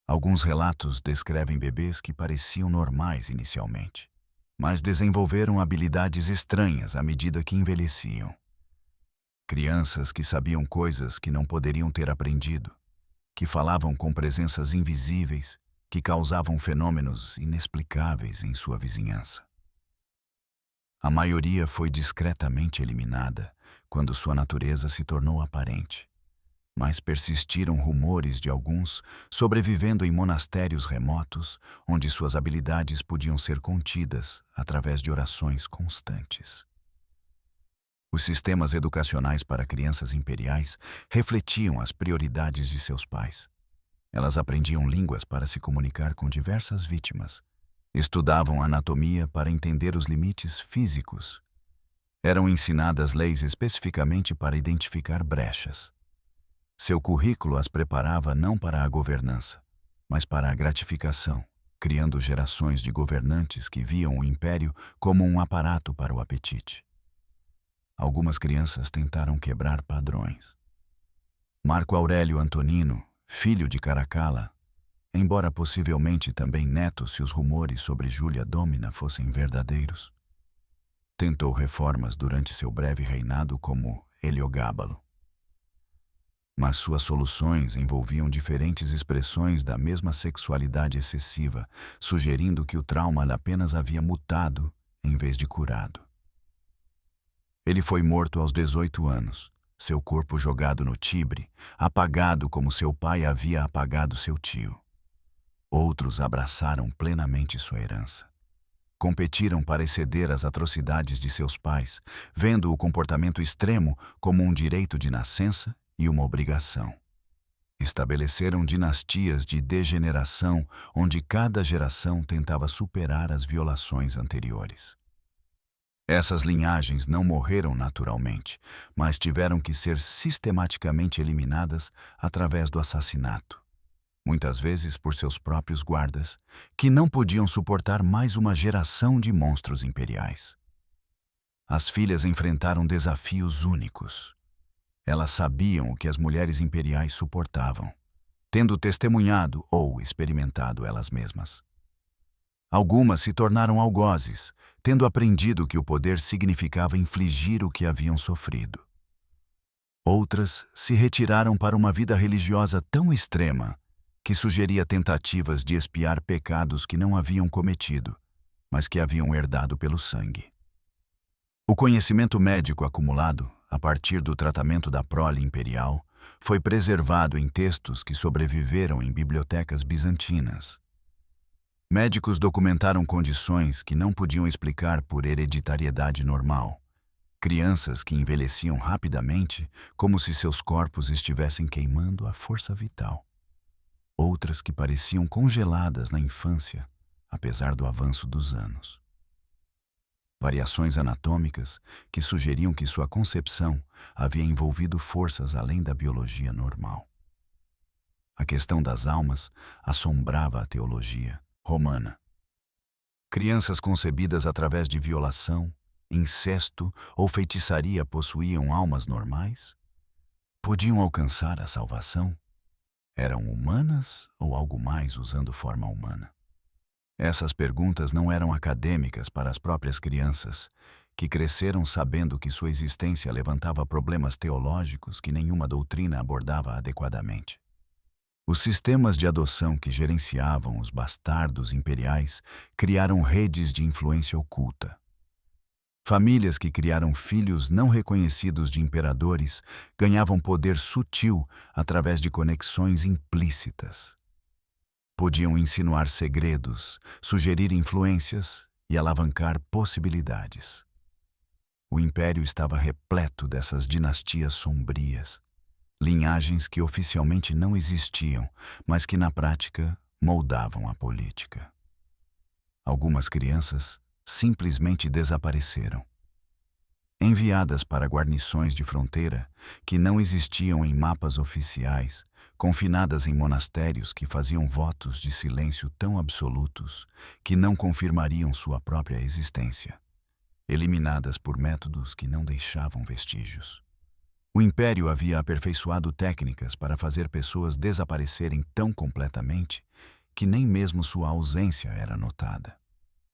Alguns relatos descrevem bebês que pareciam normais inicialmente, mas desenvolveram habilidades estranhas à medida que envelheciam. Crianças que sabiam coisas que não poderiam ter aprendido, que falavam com presenças invisíveis, que causavam fenômenos inexplicáveis em sua vizinhança. A maioria foi discretamente eliminada quando sua natureza se tornou aparente. Mas persistiram rumores de alguns sobrevivendo em monastérios remotos, onde suas habilidades podiam ser contidas através de orações constantes. Os sistemas educacionais para crianças imperiais refletiam as prioridades de seus pais. Elas aprendiam línguas para se comunicar com diversas vítimas, estudavam anatomia para entender os limites físicos, eram ensinadas leis especificamente para identificar brechas. Seu currículo as preparava não para a governança, mas para a gratificação, criando gerações de governantes que viam o império como um aparato para o apetite. Algumas crianças tentaram quebrar padrões. Marco Aurélio Antonino, filho de Caracalla, embora possivelmente também neto se os rumores sobre Júlia Dómina fossem verdadeiros, tentou reformas durante seu breve reinado como Heliogábalo. Mas suas soluções envolviam diferentes expressões da mesma sexualidade excessiva, sugerindo que o trauma apenas havia mutado em vez de curado. Ele foi morto aos 18 anos, seu corpo jogado no Tibre, apagado como seu pai havia apagado seu tio. Outros abraçaram plenamente sua herança. Competiram para exceder as atrocidades de seus pais, vendo o comportamento extremo como um direito de nascença e uma obrigação. Estabeleceram dinastias de degeneração, onde cada geração tentava superar as violações anteriores. Essas linhagens não morreram naturalmente, mas tiveram que ser sistematicamente eliminadas através do assassinato, muitas vezes por seus próprios guardas, que não podiam suportar mais uma geração de monstros imperiais. As filhas enfrentaram desafios únicos. Elas sabiam o que as mulheres imperiais suportavam, tendo testemunhado ou experimentado elas mesmas. Algumas se tornaram algozes, tendo aprendido que o poder significava infligir o que haviam sofrido. Outras se retiraram para uma vida religiosa tão extrema que sugeria tentativas de expiar pecados que não haviam cometido, mas que haviam herdado pelo sangue. O conhecimento médico acumulado, a partir do tratamento da prole imperial, foi preservado em textos que sobreviveram em bibliotecas bizantinas. Médicos documentaram condições que não podiam explicar por hereditariedade normal. Crianças que envelheciam rapidamente, como se seus corpos estivessem queimando a força vital. Outras que pareciam congeladas na infância, apesar do avanço dos anos. Variações anatômicas que sugeriam que sua concepção havia envolvido forças além da biologia normal. A questão das almas assombrava a teologia romana. Crianças concebidas através de violação, incesto ou feitiçaria possuíam almas normais? Podiam alcançar a salvação? Eram humanas ou algo mais usando forma humana? Essas perguntas não eram acadêmicas para as próprias crianças, que cresceram sabendo que sua existência levantava problemas teológicos que nenhuma doutrina abordava adequadamente. Os sistemas de adoção que gerenciavam os bastardos imperiais criaram redes de influência oculta. Famílias que criaram filhos não reconhecidos de imperadores ganhavam poder sutil através de conexões implícitas. Podiam insinuar segredos, sugerir influências e alavancar possibilidades. O império estava repleto dessas dinastias sombrias, linhagens que oficialmente não existiam, mas que na prática moldavam a política. Algumas crianças simplesmente desapareceram. Enviadas para guarnições de fronteira que não existiam em mapas oficiais, confinadas em monastérios que faziam votos de silêncio tão absolutos que não confirmariam sua própria existência, eliminadas por métodos que não deixavam vestígios. O Império havia aperfeiçoado técnicas para fazer pessoas desaparecerem tão completamente que nem mesmo sua ausência era notada.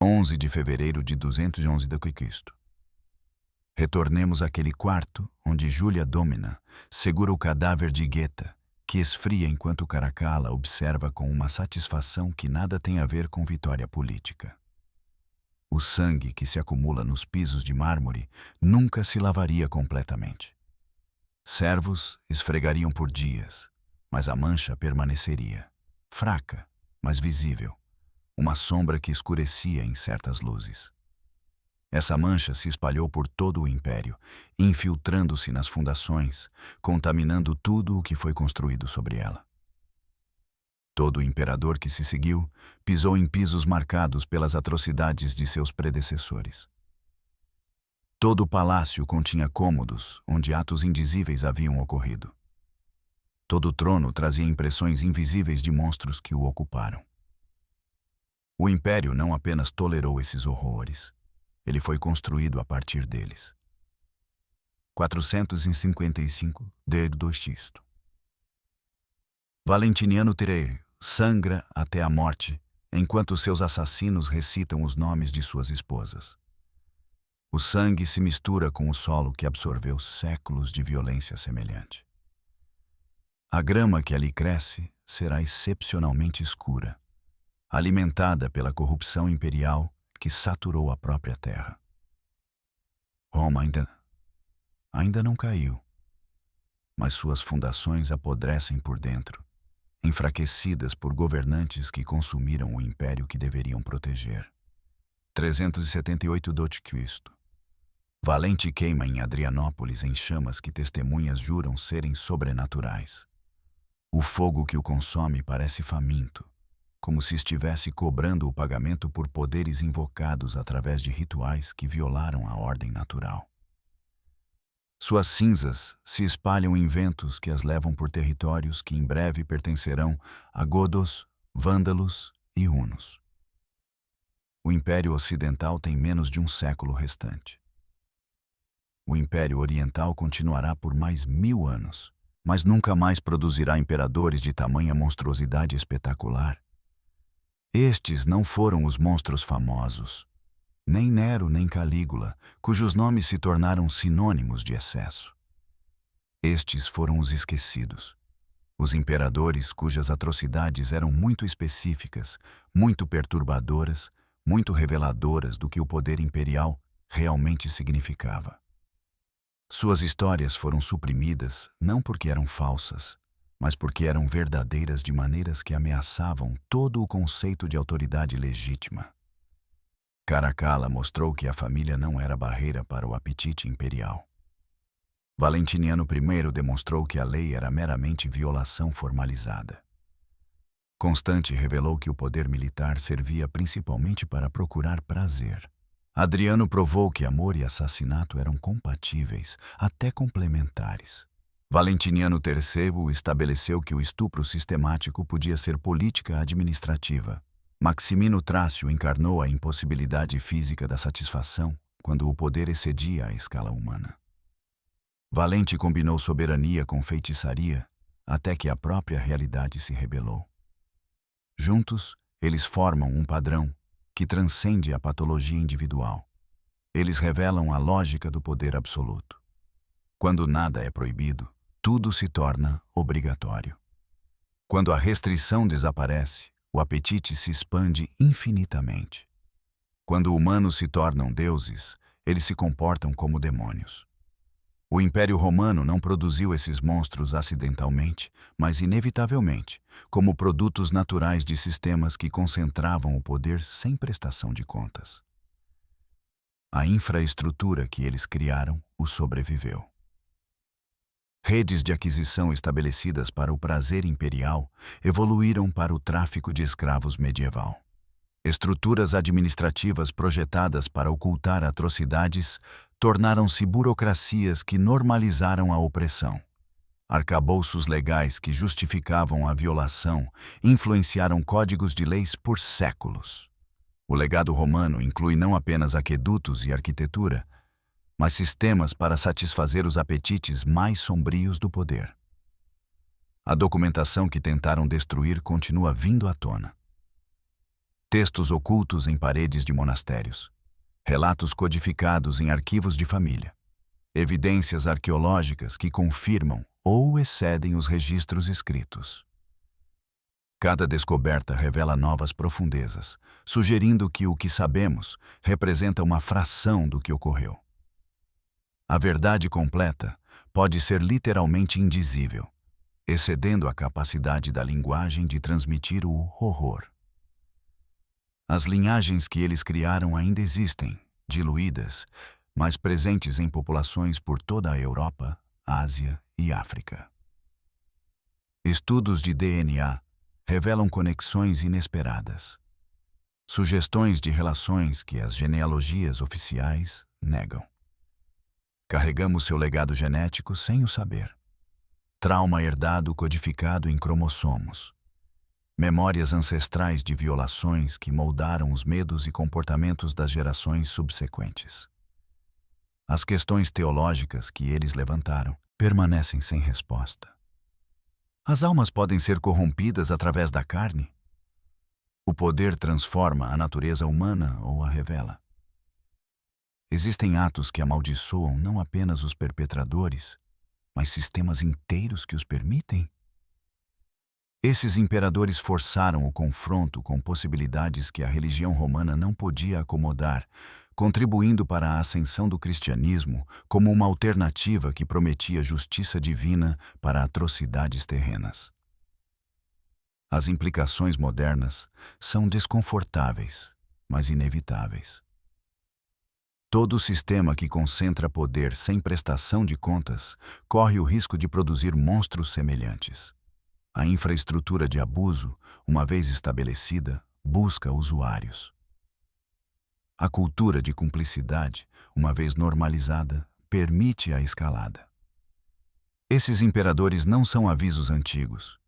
11 de fevereiro de 211 d.C. Retornemos àquele quarto onde Júlia Dómina segura o cadáver de Geta, que esfria enquanto Caracalla observa com uma satisfação que nada tem a ver com vitória política. O sangue que se acumula nos pisos de mármore nunca se lavaria completamente. Servos esfregariam por dias, mas a mancha permaneceria, fraca, mas visível, uma sombra que escurecia em certas luzes. Essa mancha se espalhou por todo o império, infiltrando-se nas fundações, contaminando tudo o que foi construído sobre ela. Todo imperador que se seguiu pisou em pisos marcados pelas atrocidades de seus predecessores. Todo o palácio continha cômodos onde atos indizíveis haviam ocorrido. Todo o trono trazia impressões invisíveis de monstros que o ocuparam. O império não apenas tolerou esses horrores, ele foi construído a partir deles. 455 D2 Valentiniano III sangra até a morte, enquanto seus assassinos recitam os nomes de suas esposas. O sangue se mistura com o solo que absorveu séculos de violência semelhante. A grama que ali cresce será excepcionalmente escura, alimentada pela corrupção imperial que saturou a própria terra. Roma ainda não caiu, mas suas fundações apodrecem por dentro, enfraquecidas por governantes que consumiram o império que deveriam proteger. 378 d.C. Valente queima em Adrianópolis em chamas que testemunhas juram serem sobrenaturais. O fogo que o consome parece faminto, como se estivesse cobrando o pagamento por poderes invocados através de rituais que violaram a ordem natural. Suas cinzas se espalham em ventos que as levam por territórios que em breve pertencerão a godos, vândalos e hunos. O Império Ocidental tem menos de um século restante. O Império Oriental continuará por mais 1000 anos, mas nunca mais produzirá imperadores de tamanha monstruosidade espetacular. Estes não foram os monstros famosos, nem Nero nem Calígula, cujos nomes se tornaram sinônimos de excesso. Estes foram os esquecidos, os imperadores cujas atrocidades eram muito específicas, muito perturbadoras, muito reveladoras do que o poder imperial realmente significava. Suas histórias foram suprimidas não porque eram falsas, mas porque eram verdadeiras de maneiras que ameaçavam todo o conceito de autoridade legítima. Caracalla mostrou que a família não era barreira para o apetite imperial. Valentiniano I demonstrou que a lei era meramente violação formalizada. Constante revelou que o poder militar servia principalmente para procurar prazer. Adriano provou que amor e assassinato eram compatíveis, até complementares. Valentiniano III estabeleceu que o estupro sistemático podia ser política administrativa. Maximino Trácio encarnou a impossibilidade física da satisfação quando o poder excedia a escala humana. Valente combinou soberania com feitiçaria até que a própria realidade se rebelou. Juntos, eles formam um padrão que transcende a patologia individual. Eles revelam a lógica do poder absoluto. Quando nada é proibido, tudo se torna obrigatório. Quando a restrição desaparece, o apetite se expande infinitamente. Quando humanos se tornam deuses, eles se comportam como demônios. O Império Romano não produziu esses monstros acidentalmente, mas inevitavelmente, como produtos naturais de sistemas que concentravam o poder sem prestação de contas. A infraestrutura que eles criaram o sobreviveu. Redes de aquisição estabelecidas para o prazer imperial evoluíram para o tráfico de escravos medieval. Estruturas administrativas projetadas para ocultar atrocidades tornaram-se burocracias que normalizaram a opressão. Arcabouços legais que justificavam a violação influenciaram códigos de leis por séculos. O legado romano inclui não apenas aquedutos e arquitetura, mas sistemas para satisfazer os apetites mais sombrios do poder. A documentação que tentaram destruir continua vindo à tona. Textos ocultos em paredes de monastérios, relatos codificados em arquivos de família, evidências arqueológicas que confirmam ou excedem os registros escritos. Cada descoberta revela novas profundezas, sugerindo que o que sabemos representa uma fração do que ocorreu. A verdade completa pode ser literalmente indizível, excedendo a capacidade da linguagem de transmitir o horror. As linhagens que eles criaram ainda existem, diluídas, mas presentes em populações por toda a Europa, Ásia e África. Estudos de DNA revelam conexões inesperadas, sugestões de relações que as genealogias oficiais negam. Carregamos seu legado genético sem o saber. Trauma herdado codificado em cromossomos. Memórias ancestrais de violações que moldaram os medos e comportamentos das gerações subsequentes. As questões teológicas que eles levantaram permanecem sem resposta. As almas podem ser corrompidas através da carne? O poder transforma a natureza humana ou a revela? Existem atos que amaldiçoam não apenas os perpetradores, mas sistemas inteiros que os permitem? Esses imperadores forçaram o confronto com possibilidades que a religião romana não podia acomodar, contribuindo para a ascensão do cristianismo como uma alternativa que prometia justiça divina para atrocidades terrenas. As implicações modernas são desconfortáveis, mas inevitáveis. Todo sistema que concentra poder sem prestação de contas corre o risco de produzir monstros semelhantes. A infraestrutura de abuso, uma vez estabelecida, busca usuários. A cultura de cumplicidade, uma vez normalizada, permite a escalada. Esses imperadores não são avisos antigos,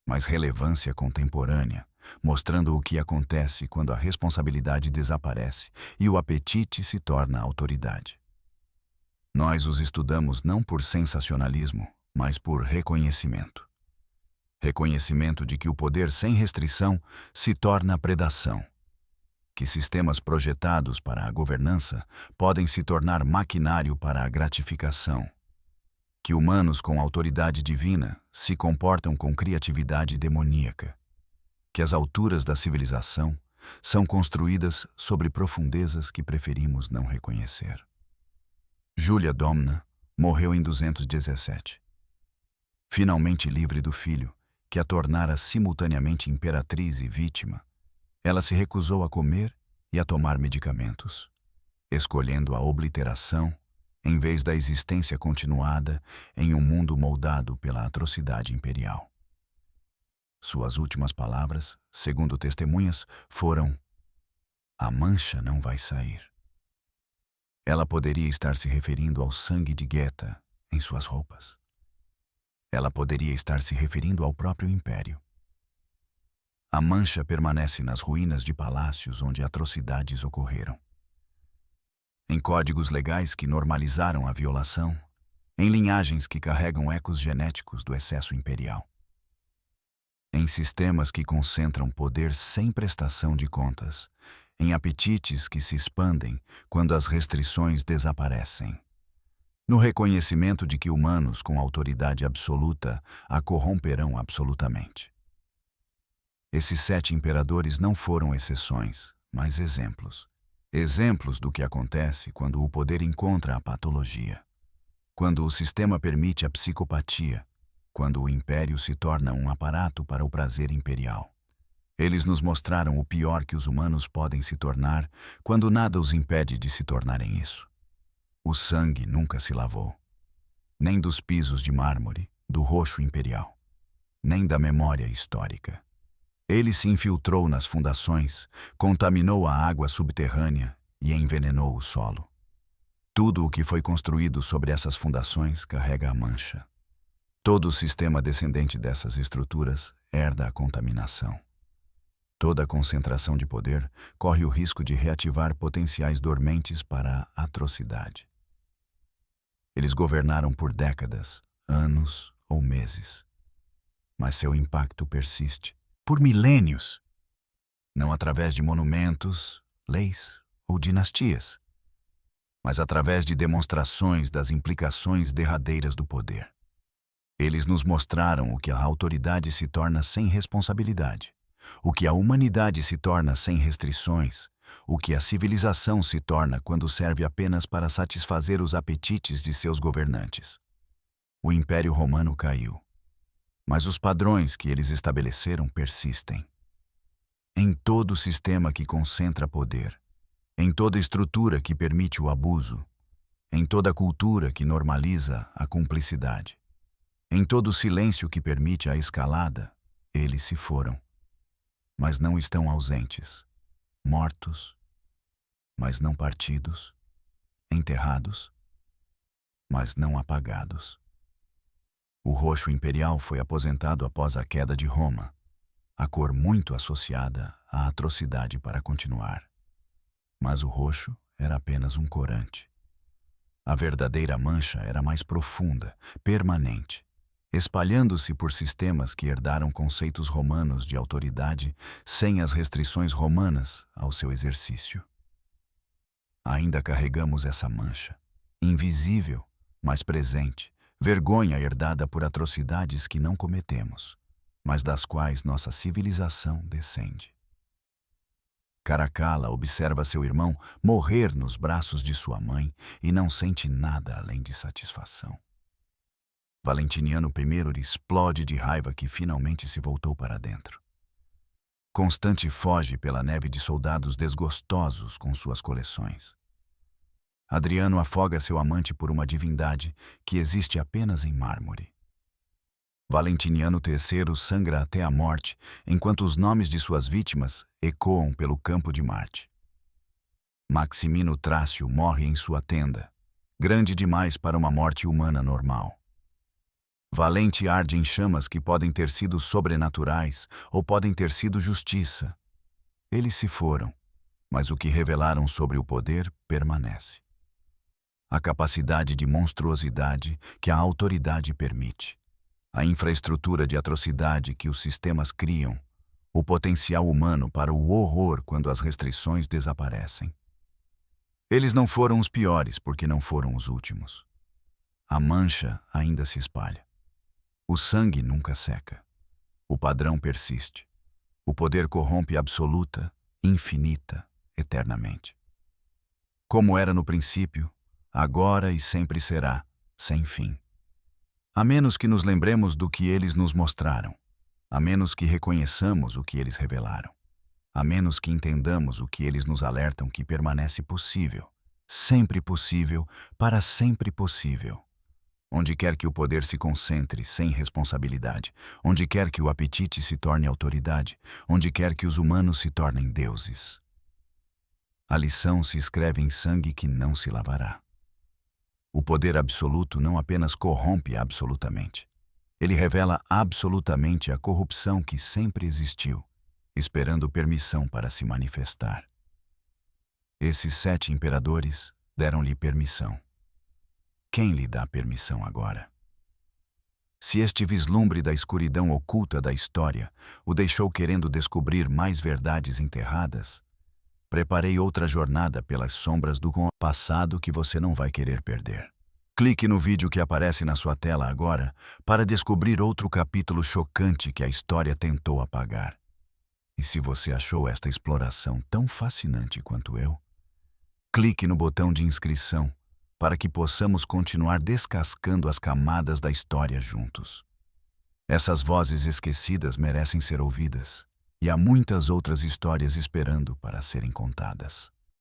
mas relevância contemporânea, mostrando o que acontece quando a responsabilidade desaparece e o apetite se torna autoridade. Nós os estudamos não por sensacionalismo, mas por reconhecimento. Reconhecimento de que o poder sem restrição se torna predação. Que sistemas projetados para a governança podem se tornar maquinário para a gratificação. Que humanos com autoridade divina se comportam com criatividade demoníaca. Que as alturas da civilização são construídas sobre profundezas que preferimos não reconhecer. Júlia Domna morreu em 217. Finalmente livre do filho, que a tornara simultaneamente imperatriz e vítima, ela se recusou a comer e a tomar medicamentos, escolhendo a obliteração em vez da existência continuada em um mundo moldado pela atrocidade imperial. Suas últimas palavras, segundo testemunhas, foram: "A mancha não vai sair." Ela poderia estar se referindo ao sangue de Geta em suas roupas. Ela poderia estar se referindo ao próprio império. A mancha permanece nas ruínas de palácios onde atrocidades ocorreram. Em códigos legais que normalizaram a violação, em linhagens que carregam ecos genéticos do excesso imperial. Em sistemas que concentram poder sem prestação de contas, em apetites que se expandem quando as restrições desaparecem. No reconhecimento de que humanos com autoridade absoluta a corromperão absolutamente. Esses 7 imperadores não foram exceções, mas exemplos. Exemplos do que acontece quando o poder encontra a patologia. Quando o sistema permite a psicopatia. Quando o império se torna um aparato para o prazer imperial. Eles nos mostraram o pior que os humanos podem se tornar quando nada os impede de se tornarem isso. O sangue nunca se lavou. Nem dos pisos de mármore, do roxo imperial. Nem da memória histórica. Ele se infiltrou nas fundações, contaminou a água subterrânea e envenenou o solo. Tudo o que foi construído sobre essas fundações carrega a mancha. Todo o sistema descendente dessas estruturas herda a contaminação. Toda concentração de poder corre o risco de reativar potenciais dormentes para a atrocidade. Eles governaram por décadas, anos ou meses. Mas seu impacto persiste por milênios, não através de monumentos, leis ou dinastias, mas através de demonstrações das implicações derradeiras do poder. Eles nos mostraram o que a autoridade se torna sem responsabilidade, o que a humanidade se torna sem restrições, o que a civilização se torna quando serve apenas para satisfazer os apetites de seus governantes. O Império Romano caiu, mas os padrões que eles estabeleceram persistem. Em todo sistema que concentra poder, em toda estrutura que permite o abuso, em toda cultura que normaliza a cumplicidade, em todo silêncio que permite a escalada, eles se foram. Mas não estão ausentes, mortos, mas não partidos, enterrados, mas não apagados. O roxo imperial foi aposentado após a queda de Roma, a cor muito associada à atrocidade para continuar. Mas o roxo era apenas um corante. A verdadeira mancha era mais profunda, permanente, espalhando-se por sistemas que herdaram conceitos romanos de autoridade sem as restrições romanas ao seu exercício. Ainda carregamos essa mancha, invisível, mas presente, vergonha herdada por atrocidades que não cometemos, mas das quais nossa civilização descende. Caracalla observa seu irmão morrer nos braços de sua mãe e não sente nada além de satisfação. Valentiniano I explode de raiva que finalmente se voltou para dentro. Constante foge pela neve de soldados desgostosos com suas coleções. Adriano afoga seu amante por uma divindade que existe apenas em mármore. Valentiniano III sangra até a morte, enquanto os nomes de suas vítimas ecoam pelo campo de Marte. Maximino Trácio morre em sua tenda, grande demais para uma morte humana normal. Valente arde em chamas que podem ter sido sobrenaturais ou podem ter sido justiça. Eles se foram, mas o que revelaram sobre o poder permanece. A capacidade de monstruosidade que a autoridade permite, a infraestrutura de atrocidade que os sistemas criam, o potencial humano para o horror quando as restrições desaparecem. Eles não foram os piores porque não foram os últimos. A mancha ainda se espalha. O sangue nunca seca. O padrão persiste. O poder corrompe absoluta, infinita, eternamente. Como era no princípio, agora e sempre será, sem fim. A menos que nos lembremos do que eles nos mostraram, a menos que reconheçamos o que eles revelaram, a menos que entendamos o que eles nos alertam que permanece possível, sempre possível, para sempre possível. Onde quer que o poder se concentre sem responsabilidade, onde quer que o apetite se torne autoridade, onde quer que os humanos se tornem deuses. A lição se escreve em sangue que não se lavará. O poder absoluto não apenas corrompe absolutamente. Ele revela absolutamente a corrupção que sempre existiu, esperando permissão para se manifestar. Esses 7 imperadores deram-lhe permissão. Quem lhe dá permissão agora? Se este vislumbre da escuridão oculta da história o deixou querendo descobrir mais verdades enterradas, preparei outra jornada pelas sombras do passado que você não vai querer perder. Clique no vídeo que aparece na sua tela agora para descobrir outro capítulo chocante que a história tentou apagar. E se você achou esta exploração tão fascinante quanto eu, clique no botão de inscrição para que possamos continuar descascando as camadas da história juntos. Essas vozes esquecidas merecem ser ouvidas, e há muitas outras histórias esperando para serem contadas.